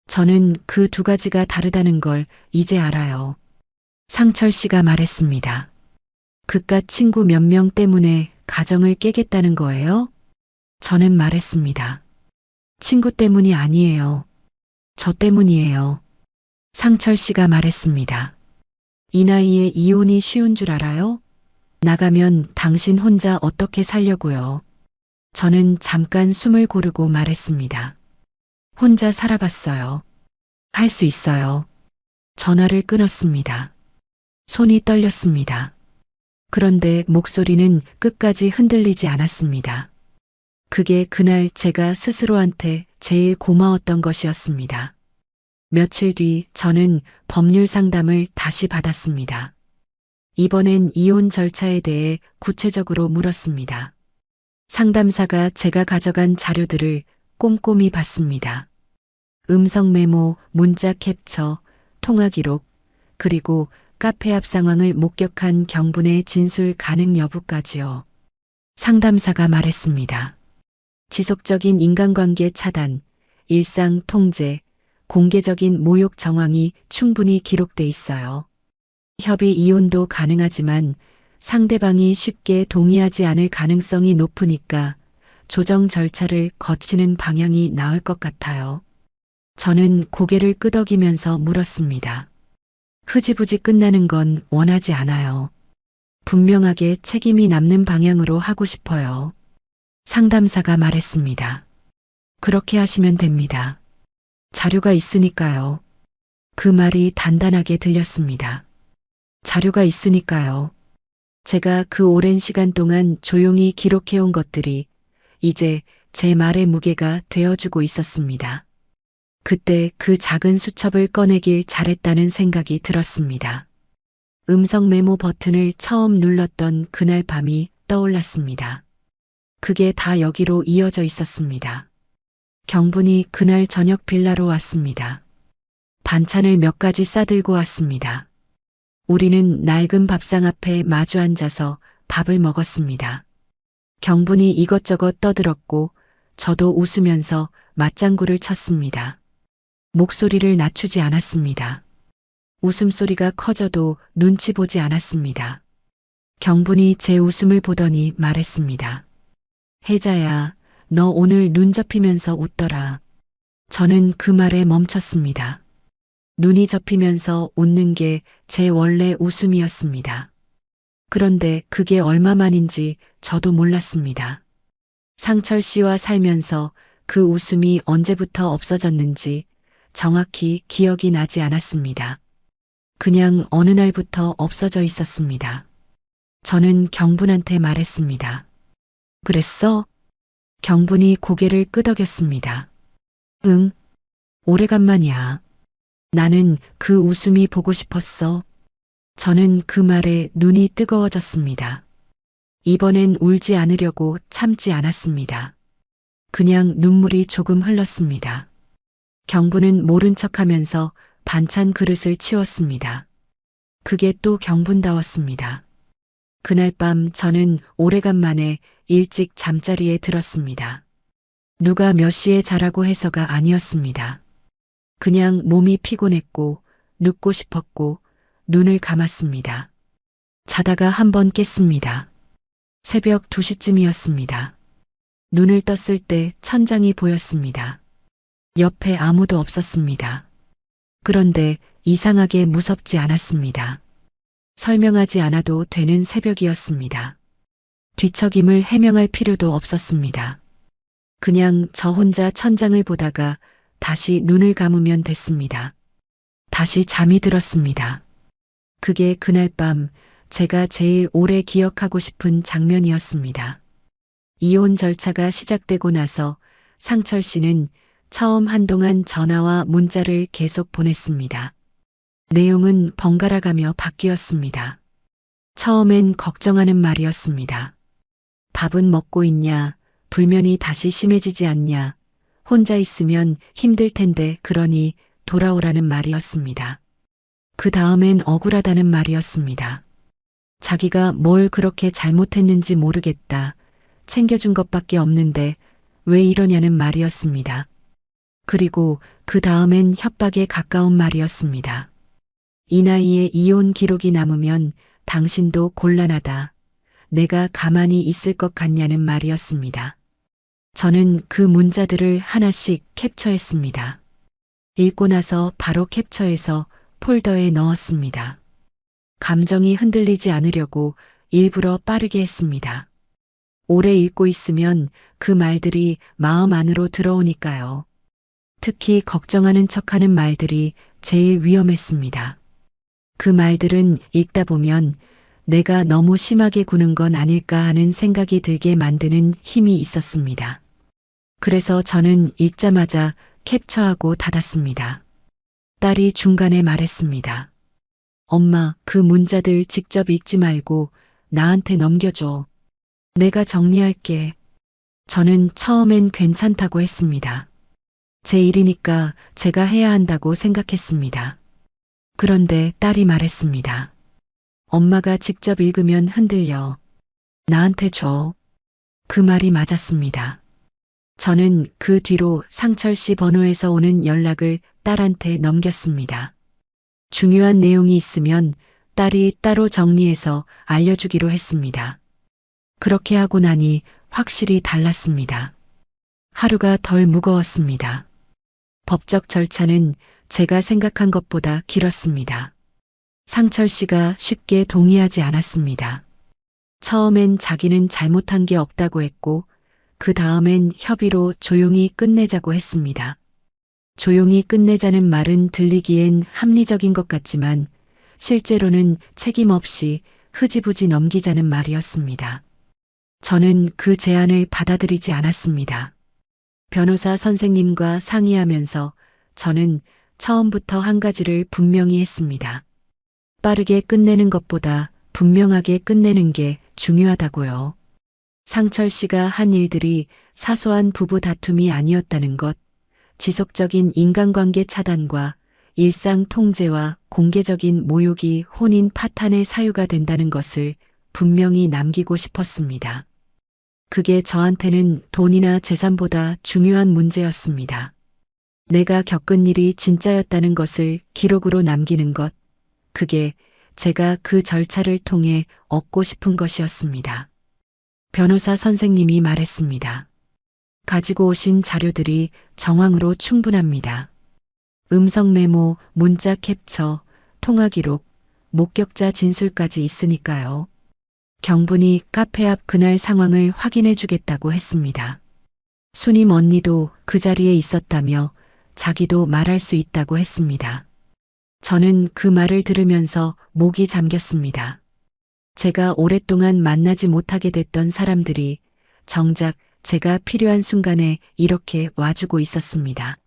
저는 그 두 가지가 다르다는 걸 이제 알아요. 상철 씨가 말했습니다. 그깟 친구 몇 명 때문에 가정을 깨겠다는 거예요? 저는 말했습니다. 친구 때문이 아니에요. 저 때문이에요. 상철 씨가 말했습니다. 이 나이에 이혼이 쉬운 줄 알아요? 나가면 당신 혼자 어떻게 살려고요? 저는 잠깐 숨을 고르고 말했습니다. 혼자 살아봤어요. 할 수 있어요. 전화를 끊었습니다. 손이 떨렸습니다. 그런데 목소리는 끝까지 흔들리지 않았습니다. 그게 그날 제가 스스로한테 제일 고마웠던 것이었습니다. 며칠 뒤 저는 법률 상담을 다시 받았습니다. 이번엔 이혼 절차에 대해 구체적으로 물었습니다. 상담사가 제가 가져간 자료들을 꼼꼼히 봤습니다. 음성 메모, 문자 캡처, 통화 기록, 그리고 카페 앞 상황을 목격한 경분의 진술 가능 여부까지요. 상담사가 말했습니다. 지속적인 인간관계 차단, 일상 통제, 공개적인 모욕 정황이 충분히 기록돼 있어요. 협의 이혼도 가능하지만 상대방이 쉽게 동의하지 않을 가능성이 높으니까 조정 절차를 거치는 방향이 나을 것 같아요. 저는 고개를 끄덕이면서 물었습니다. 흐지부지 끝나는 건 원하지 않아요. 분명하게 책임이 남는 방향으로 하고 싶어요. 상담사가 말했습니다. 그렇게 하시면 됩니다. 자료가 있으니까요. 그 말이 단단하게 들렸습니다. 자료가 있으니까요. 제가 그 오랜 시간 동안 조용히 기록해온 것들이 이제 제 말의 무게가 되어주고 있었습니다. 그때 그 작은 수첩을 꺼내길 잘했다는 생각이 들었습니다. 음성 메모 버튼을 처음 눌렀던 그날 밤이 떠올랐습니다. 그게 다 여기로 이어져 있었습니다. 경분이 그날 저녁 빌라로 왔습니다. 반찬을 몇 가지 싸들고 왔습니다. 우리는 낡은 밥상 앞에 마주 앉아서 밥을 먹었습니다. 경분이 이것저것 떠들었고 저도 웃으면서 맞장구를 쳤습니다. 목소리를 낮추지 않았습니다. 웃음소리가 커져도 눈치 보지 않았습니다. 경분이 제 웃음을 보더니 말했습니다. 혜자야, 너 오늘 눈 접히면서 웃더라. 저는 그 말에 멈췄습니다. 눈이 접히면서 웃는 게 제 원래 웃음이었습니다. 그런데 그게 얼마만인지 저도 몰랐습니다. 상철 씨와 살면서 그 웃음이 언제부터 없어졌는지 정확히 기억이 나지 않았습니다. 그냥 어느 날부터 없어져 있었습니다. 저는 경분한테 말했습니다. 그랬어? 경분이 고개를 끄덕였습니다. 응, 오래간만이야. 나는 그 웃음이 보고 싶었어. 저는 그 말에 눈이 뜨거워졌습니다. 이번엔 울지 않으려고 참지 않았습니다. 그냥 눈물이 조금 흘렀습니다. 경분은 모른 척하면서 반찬 그릇을 치웠습니다. 그게 또 경분다웠습니다. 그날 밤 저는 오래간만에 일찍 잠자리에 들었습니다. 누가 몇 시에 자라고 해서가 아니었습니다. 그냥 몸이 피곤했고 눕고 싶었고 눈을 감았습니다. 자다가 한번 깼습니다. 새벽 2시쯤이었습니다. 눈을 떴을 때 천장이 보였습니다. 옆에 아무도 없었습니다. 그런데 이상하게 무섭지 않았습니다. 설명하지 않아도 되는 새벽이었습니다. 뒤척임을 해명할 필요도 없었습니다. 그냥 저 혼자 천장을 보다가 다시 눈을 감으면 됐습니다. 다시 잠이 들었습니다. 그게 그날 밤 제가 제일 오래 기억하고 싶은 장면이었습니다. 이혼 절차가 시작되고 나서 상철 씨는 처음 한동안 전화와 문자를 계속 보냈습니다. 내용은 번갈아가며 바뀌었습니다. 처음엔 걱정하는 말이었습니다. 밥은 먹고 있냐? 불면이 다시 심해지지 않냐? 혼자 있으면 힘들 텐데 그러니 돌아오라는 말이었습니다. 그 다음엔 억울하다는 말이었습니다. 자기가 뭘 그렇게 잘못했는지 모르겠다. 챙겨준 것밖에 없는데 왜 이러냐는 말이었습니다. 그리고 그 다음엔 협박에 가까운 말이었습니다. 이 나이에 이혼 기록이 남으면 당신도 곤란하다. 내가 가만히 있을 것 같냐는 말이었습니다. 저는 그 문자들을 하나씩 캡처했습니다. 읽고 나서 바로 캡처해서 폴더에 넣었습니다. 감정이 흔들리지 않으려고 일부러 빠르게 했습니다. 오래 읽고 있으면 그 말들이 마음 안으로 들어오니까요. 특히 걱정하는 척하는 말들이 제일 위험했습니다. 그 말들은 읽다 보면 내가 너무 심하게 구는 건 아닐까 하는 생각이 들게 만드는 힘이 있었습니다. 그래서 저는 읽자마자 캡처하고 닫았습니다. 딸이 중간에 말했습니다. 엄마, 그 문자들 직접 읽지 말고 나한테 넘겨줘. 내가 정리할게. 저는 처음엔 괜찮다고 했습니다. 제 일이니까 제가 해야 한다고 생각했습니다. 그런데 딸이 말했습니다. 엄마가 직접 읽으면 흔들려. 나한테 줘. 그 말이 맞았습니다. 저는 그 뒤로 상철 씨 번호에서 오는 연락을 딸한테 넘겼습니다. 중요한 내용이 있으면 딸이 따로 정리해서 알려주기로 했습니다. 그렇게 하고 나니 확실히 달랐습니다. 하루가 덜 무거웠습니다. 법적 절차는 제가 생각한 것보다 길었습니다. 상철 씨가 쉽게 동의하지 않았습니다. 처음엔 자기는 잘못한 게 없다고 했고, 그 다음엔 협의로 조용히 끝내자고 했습니다. 조용히 끝내자는 말은 들리기엔 합리적인 것 같지만, 실제로는 책임 없이 흐지부지 넘기자는 말이었습니다. 저는 그 제안을 받아들이지 않았습니다. 변호사 선생님과 상의하면서 저는 처음부터 한 가지를 분명히 했습니다. 빠르게 끝내는 것보다 분명하게 끝내는 게 중요하다고요. 상철 씨가 한 일들이 사소한 부부 다툼이 아니었다는 것, 지속적인 인간관계 차단과 일상 통제와 공개적인 모욕이 혼인 파탄의 사유가 된다는 것을 분명히 남기고 싶었습니다. 그게 저한테는 돈이나 재산보다 중요한 문제였습니다. 내가 겪은 일이 진짜였다는 것을 기록으로 남기는 것, 그게 제가 그 절차를 통해 얻고 싶은 것이었습니다. 변호사 선생님이 말했습니다. 가지고 오신 자료들이 정황으로 충분합니다. 음성 메모, 문자 캡처, 통화 기록, 목격자 진술까지 있으니까요. 경분이 카페 앞 그날 상황을 확인해 주겠다고 했습니다. 수님 언니도 그 자리에 있었다며 자기도 말할 수 있다고 했습니다. 저는 그 말을 들으면서 목이 잠겼습니다. 제가 오랫동안 만나지 못하게 됐던 사람들이 정작 제가 필요한 순간에 이렇게 와주고 있었습니다.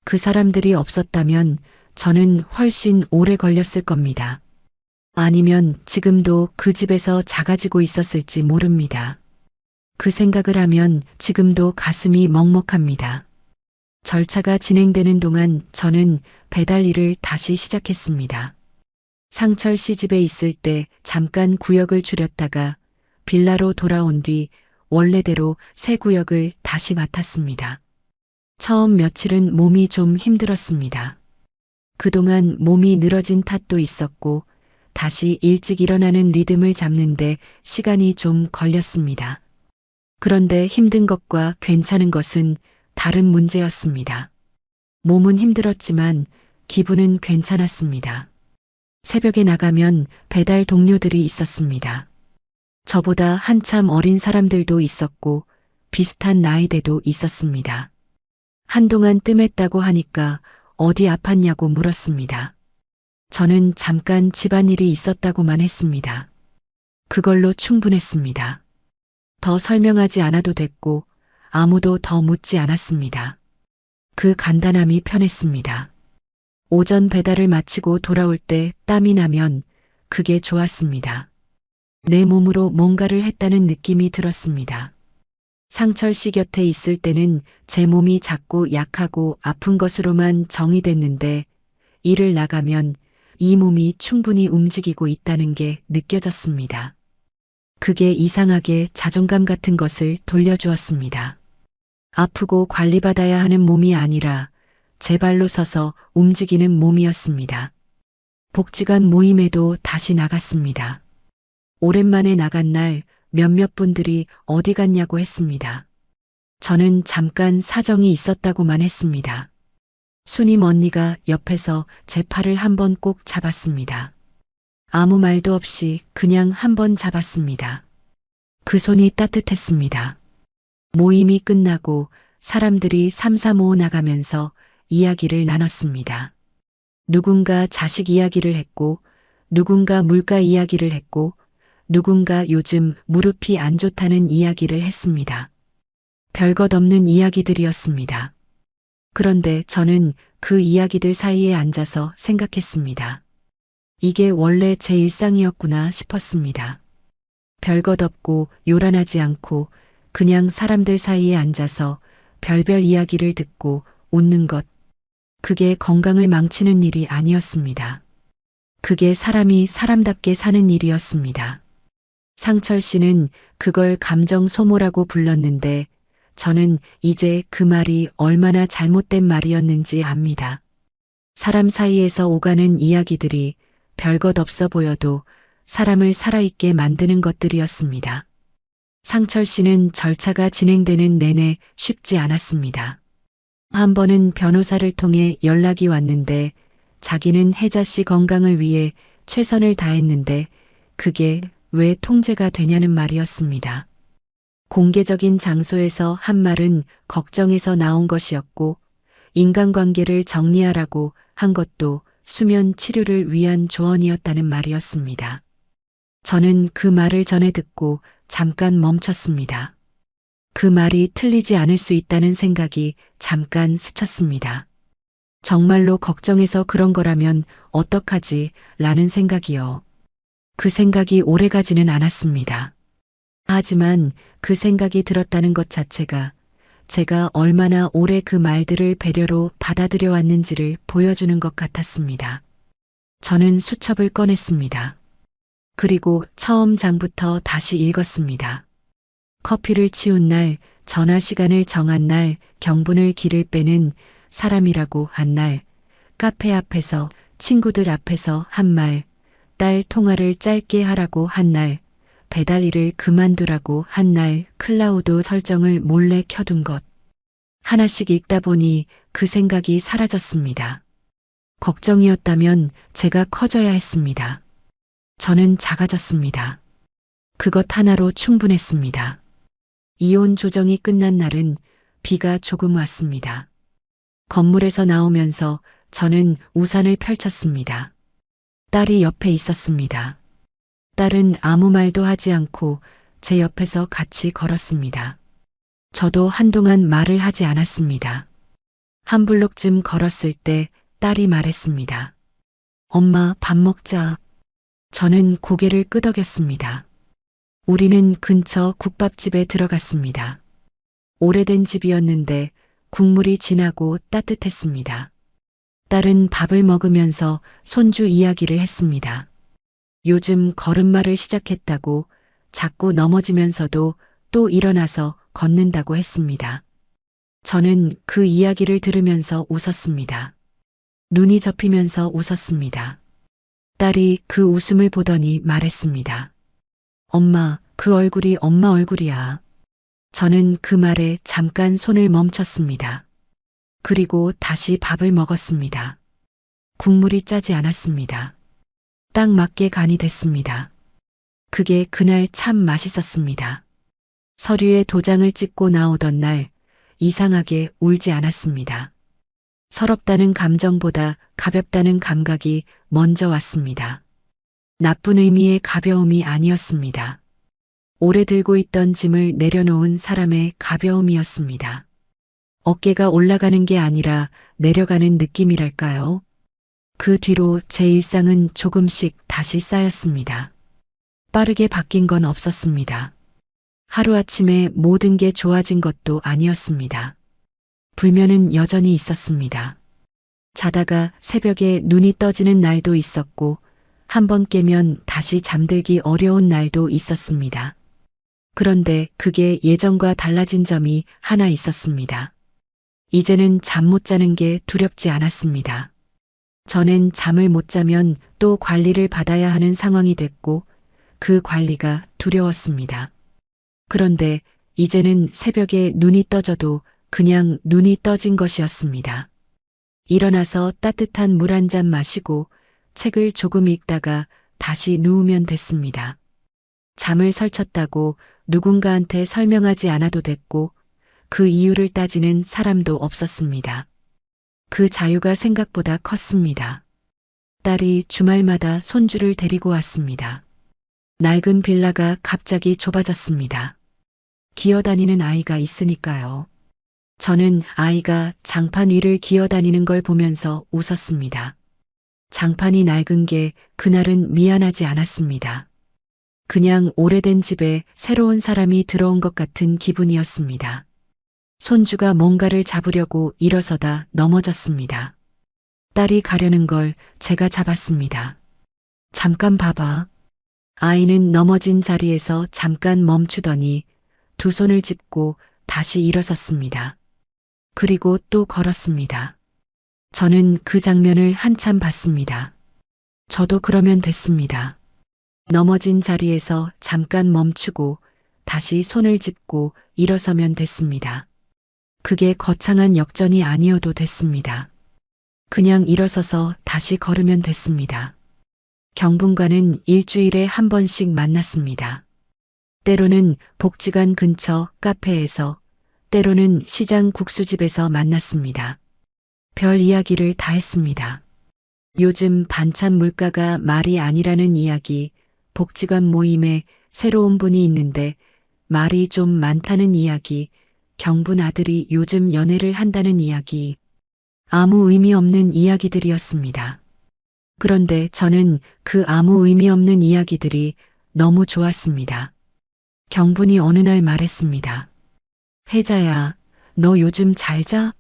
그 사람들이 없었다면 저는 훨씬 오래 걸렸을 겁니다. 아니면 지금도 그 집에서 작아지고 있었을지 모릅니다. 그 생각을 하면 지금도 가슴이 먹먹합니다. 절차가 진행되는 동안 저는 배달 일을 다시 시작했습니다. 상철 씨 집에 있을 때 잠깐 구역을 줄였다가 빌라로 돌아온 뒤 원래대로 새 구역을 다시 맡았습니다. 처음 며칠은 몸이 좀 힘들었습니다. 그동안 몸이 늘어진 탓도 있었고 다시 일찍 일어나는 리듬을 잡는데 시간이 좀 걸렸습니다. 그런데 힘든 것과 괜찮은 것은 다른 문제였습니다. 몸은 힘들었지만 기분은 괜찮았습니다. 새벽에 나가면 배달 동료들이 있었습니다. 저보다 한참 어린 사람들도 있었고 비슷한 나이대도 있었습니다. 한동안 뜸했다고 하니까 어디 아팠냐고 물었습니다. 저는 잠깐 집안일이 있었다고만 했습니다. 그걸로 충분했습니다. 더 설명하지 않아도 됐고 아무도 더 묻지 않았습니다. 그 간단함이 편했습니다. 오전 배달을 마치고 돌아올 때 땀이 나면 그게 좋았습니다. 내 몸으로 뭔가를 했다는 느낌이 들었습니다. 상철 씨 곁에 있을 때는 제 몸이 자꾸 약하고 아픈 것으로만 정의됐는데 일을 나가면 이 몸이 충분히 움직이고 있다는 게 느껴졌습니다. 그게 이상하게 자존감 같은 것을 돌려주었습니다. 아프고 관리받아야 하는 몸이 아니라 제 발로 서서 움직이는 몸이었습니다. 복지관 모임에도 다시 나갔습니다. 오랜만에 나간 날 몇몇 분들이 어디 갔냐고 했습니다. 저는 잠깐 사정이 있었다고만 했습니다. 수님 언니가 옆에서 제 팔을 한번 꼭 잡았습니다. 아무 말도 없이 그냥 한번 잡았습니다. 그 손이 따뜻했습니다. 모임이 끝나고 사람들이 삼삼오오 나가면서 이야기를 나눴습니다. 누군가 자식 이야기를 했고, 누군가 물가 이야기를 했고, 누군가 요즘 무릎이 안 좋다는 이야기를 했습니다. 별것 없는 이야기들이었습니다. 그런데 저는 그 이야기들 사이에 앉아서 생각했습니다. 이게 원래 제 일상이었구나 싶었습니다. 별것 없고 요란하지 않고 그냥 사람들 사이에 앉아서 별별 이야기를 듣고 웃는 것. 그게 건강을 망치는 일이 아니었습니다. 그게 사람이 사람답게 사는 일이었습니다. 상철 씨는 그걸 감정 소모라고 불렀는데 저는 이제 그 말이 얼마나 잘못된 말이었는지 압니다. 사람 사이에서 오가는 이야기들이 별것 없어 보여도 사람을 살아있게 만드는 것들이었습니다. 상철 씨는 절차가 진행되는 내내 쉽지 않았습니다. 한 번은 변호사를 통해 연락이 왔는데 자기는 혜자 씨 건강을 위해 최선을 다했는데 그게 왜 통제가 되냐는 말이었습니다. 공개적인 장소에서 한 말은 걱정해서 나온 것이었고 인간관계를 정리하라고 한 것도 수면 치료를 위한 조언이었다는 말이었습니다. 저는 그 말을 전해 듣고 잠깐 멈췄습니다. 그 말이 틀리지 않을 수 있다는 생각이 잠깐 스쳤습니다. 정말로 걱정해서 그런 거라면 어떡하지? 라는 생각이요. 그 생각이 오래가지는 않았습니다. 하지만 그 생각이 들었다는 것 자체가 제가 얼마나 오래 그 말들을 배려로 받아들여 왔는지를 보여주는 것 같았습니다. 저는 수첩을 꺼냈습니다. 그리고 처음 장부터 다시 읽었습니다. 커피를 치운 날, 전화 시간을 정한 날, 경분을 길을 빼는 사람이라고 한 날, 카페 앞에서 친구들 앞에서 한 말, 딸 통화를 짧게 하라고 한 날, 배달 일을 그만두라고 한 날, 클라우드 설정을 몰래 켜둔 것. 하나씩 읽다 보니 그 생각이 사라졌습니다. 걱정이었다면 제가 커져야 했습니다. 저는 작아졌습니다. 그것 하나로 충분했습니다. 이혼 조정이 끝난 날은 비가 조금 왔습니다. 건물에서 나오면서 저는 우산을 펼쳤습니다. 딸이 옆에 있었습니다. 딸은 아무 말도 하지 않고 제 옆에서 같이 걸었습니다. 저도 한동안 말을 하지 않았습니다. 한 블록쯤 걸었을 때 딸이 말했습니다. 엄마, 밥 먹자. 저는 고개를 끄덕였습니다. 우리는 근처 국밥집에 들어갔습니다. 오래된 집이었는데 국물이 진하고 따뜻했습니다. 딸은 밥을 먹으면서 손주 이야기를 했습니다. 요즘 걸음마를 시작했다고 자꾸 넘어지면서도 또 일어나서 걷는다고 했습니다. 저는 그 이야기를 들으면서 웃었습니다. 눈이 접히면서 웃었습니다. 딸이 그 웃음을 보더니 말했습니다. 엄마, 그 얼굴이 엄마 얼굴이야. 저는 그 말에 잠깐 손을 멈췄습니다. 그리고 다시 밥을 먹었습니다. 국물이 짜지 않았습니다. 딱 맞게 간이 됐습니다. 그게 그날 참 맛있었습니다. 서류에 도장을 찍고 나오던 날 이상하게 울지 않았습니다. 서럽다는 감정보다 가볍다는 감각이 먼저 왔습니다. 나쁜 의미의 가벼움이 아니었습니다. 오래 들고 있던 짐을 내려놓은 사람의 가벼움이었습니다. 어깨가 올라가는 게 아니라 내려가는 느낌이랄까요? 그 뒤로 제 일상은 조금씩 다시 쌓였습니다. 빠르게 바뀐 건 없었습니다. 하루아침에 모든 게 좋아진 것도 아니었습니다. 불면은 여전히 있었습니다. 자다가 새벽에 눈이 떠지는 날도 있었고 한 번 깨면 다시 잠들기 어려운 날도 있었습니다. 그런데 그게 예전과 달라진 점이 하나 있었습니다. 이제는 잠 못 자는 게 두렵지 않았습니다. 전엔 잠을 못 자면 또 관리를 받아야 하는 상황이 됐고 그 관리가 두려웠습니다. 그런데 이제는 새벽에 눈이 떠져도 그냥 눈이 떠진 것이었습니다. 일어나서 따뜻한 물 한 잔 마시고 책을 조금 읽다가 다시 누우면 됐습니다. 잠을 설쳤다고 누군가한테 설명하지 않아도 됐고 그 이유를 따지는 사람도 없었습니다. 그 자유가 생각보다 컸습니다. 딸이 주말마다 손주를 데리고 왔습니다. 낡은 빌라가 갑자기 좁아졌습니다. 기어다니는 아이가 있으니까요. 저는 아이가 장판 위를 기어다니는 걸 보면서 웃었습니다. 장판이 낡은 게 그날은 미안하지 않았습니다. 그냥 오래된 집에 새로운 사람이 들어온 것 같은 기분이었습니다. 손주가 뭔가를 잡으려고 일어서다 넘어졌습니다. 딸이 가려는 걸 제가 잡았습니다. 잠깐 봐봐. 아이는 넘어진 자리에서 잠깐 멈추더니 두 손을 짚고 다시 일어섰습니다. 그리고 또 걸었습니다. 저는 그 장면을 한참 봤습니다. 저도 그러면 됐습니다. 넘어진 자리에서 잠깐 멈추고 다시 손을 짚고 일어서면 됐습니다. 그게 거창한 역전이 아니어도 됐습니다. 그냥 일어서서 다시 걸으면 됐습니다. 경분과는 일주일에 한 번씩 만났습니다. 때로는 복지관 근처 카페에서, 때로는 시장 국수집에서 만났습니다. 별 이야기를 다 했습니다. 요즘 반찬 물가가 말이 아니라는 이야기, 복지관 모임에 새로운 분이 있는데 말이 좀 많다는 이야기, 경분 아들이 요즘 연애를 한다는 이야기, 아무 의미 없는 이야기들이었습니다. 그런데 저는 그 아무 의미 없는 이야기들이 너무 좋았습니다. 경분이 어느 날 말했습니다. 혜자야, 너 요즘 잘 자?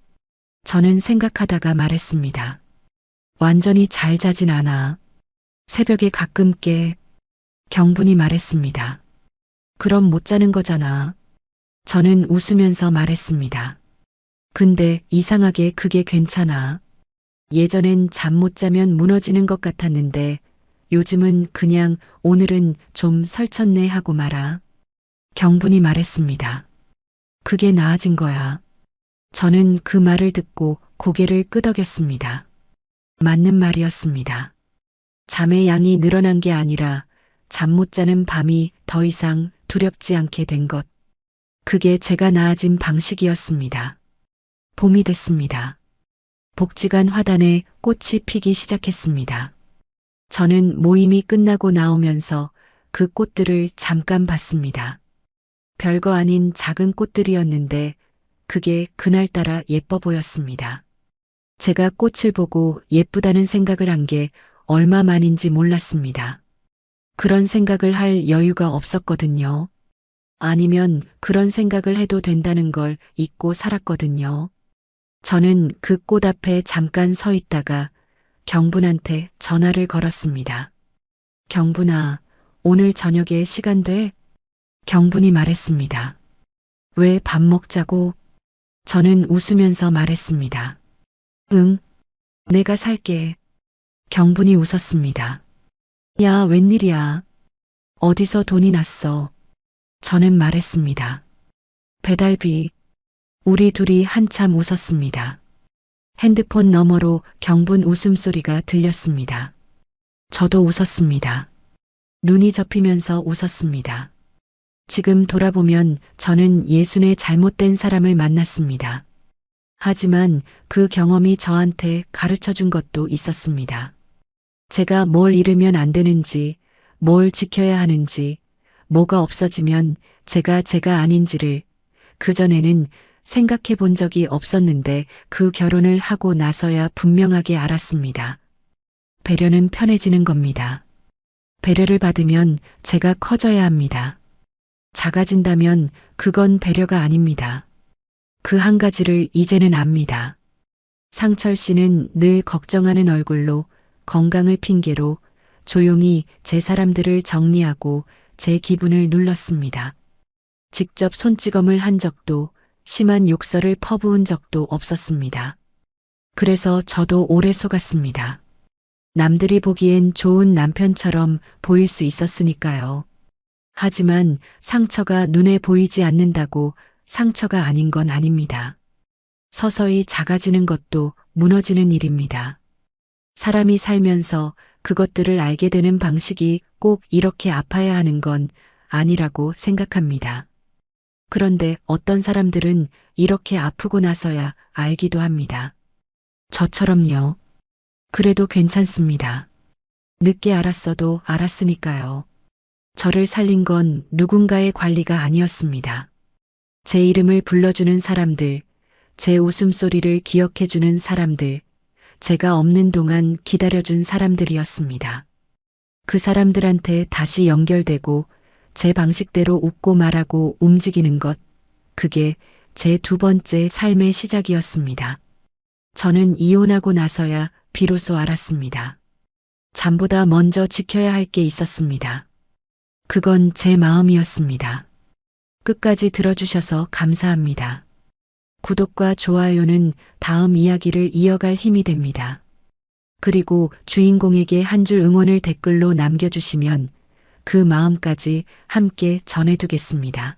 저는 생각하다가 말했습니다. 완전히 잘 자진 않아. 새벽에 가끔 깨. 경분이 말했습니다. 그럼 못 자는 거잖아. 저는 웃으면서 말했습니다. 근데 이상하게 그게 괜찮아. 예전엔 잠 못 자면 무너지는 것 같았는데 요즘은 그냥 오늘은 좀 설쳤네 하고 말아. 경분이 말했습니다. 그게 나아진 거야. 저는 그 말을 듣고 고개를 끄덕였습니다. 맞는 말이었습니다. 잠의 양이 늘어난 게 아니라 잠 못 자는 밤이 더 이상 두렵지 않게 된 것. 그게 제가 나아진 방식이었습니다. 봄이 됐습니다. 복지관 화단에 꽃이 피기 시작했습니다. 저는 모임이 끝나고 나오면서 그 꽃들을 잠깐 봤습니다. 별거 아닌 작은 꽃들이었는데 그게 그날따라 예뻐 보였습니다. 제가 꽃을 보고 예쁘다는 생각을 한 게 얼마 만인지 몰랐습니다. 그런 생각을 할 여유가 없었거든요. 아니면 그런 생각을 해도 된다는 걸 잊고 살았거든요. 저는 그 꽃 앞에 잠깐 서 있다가 경분한테 전화를 걸었습니다. 경분아, 오늘 저녁에 시간 돼? 경분이 말했습니다. 왜 밥 먹자고? 저는 웃으면서 말했습니다. 응, 내가 살게. 경분이 웃었습니다. 야, 웬일이야? 어디서 돈이 났어? 저는 말했습니다. 배달비. 우리 둘이 한참 웃었습니다. 핸드폰 너머로 경분 웃음소리가 들렸습니다. 저도 웃었습니다. 눈이 접히면서 웃었습니다. 지금 돌아보면 저는 예순의 잘못된 사람을 만났습니다. 하지만 그 경험이 저한테 가르쳐 준 것도 있었습니다. 제가 뭘 잃으면 안 되는지, 뭘 지켜야 하는지, 뭐가 없어지면 제가 아닌지를 그전에는 생각해 본 적이 없었는데 그 결혼을 하고 나서야 분명하게 알았습니다. 배려는 편해지는 겁니다. 배려를 받으면 제가 커져야 합니다. 작아진다면 그건 배려가 아닙니다. 그 한 가지를 이제는 압니다. 상철 씨는 늘 걱정하는 얼굴로 건강을 핑계로 조용히 제 사람들을 정리하고 제 기분을 눌렀습니다. 직접 손찌검을 한 적도 심한 욕설을 퍼부은 적도 없었습니다. 그래서 저도 오래 속았습니다. 남들이 보기엔 좋은 남편처럼 보일 수 있었으니까요. 하지만 상처가 눈에 보이지 않는다고 상처가 아닌 건 아닙니다. 서서히 작아지는 것도 무너지는 일입니다. 사람이 살면서 그것들을 알게 되는 방식이 꼭 이렇게 아파야 하는 건 아니라고 생각합니다. 그런데 어떤 사람들은 이렇게 아프고 나서야 알기도 합니다. 저처럼요. 그래도 괜찮습니다. 늦게 알았어도 알았으니까요. 저를 살린 건 누군가의 관리가 아니었습니다. 제 이름을 불러주는 사람들, 제 웃음소리를 기억해주는 사람들, 제가 없는 동안 기다려준 사람들이었습니다. 그 사람들한테 다시 연결되고 제 방식대로 웃고 말하고 움직이는 것, 그게 제 두 번째 삶의 시작이었습니다. 저는 이혼하고 나서야 비로소 알았습니다. 잠보다 먼저 지켜야 할 게 있었습니다. 그건 제 마음이었습니다. 끝까지 들어주셔서 감사합니다. 구독과 좋아요는 다음 이야기를 이어갈 힘이 됩니다. 그리고 주인공에게 한 줄 응원을 댓글로 남겨주시면 그 마음까지 함께 전해두겠습니다.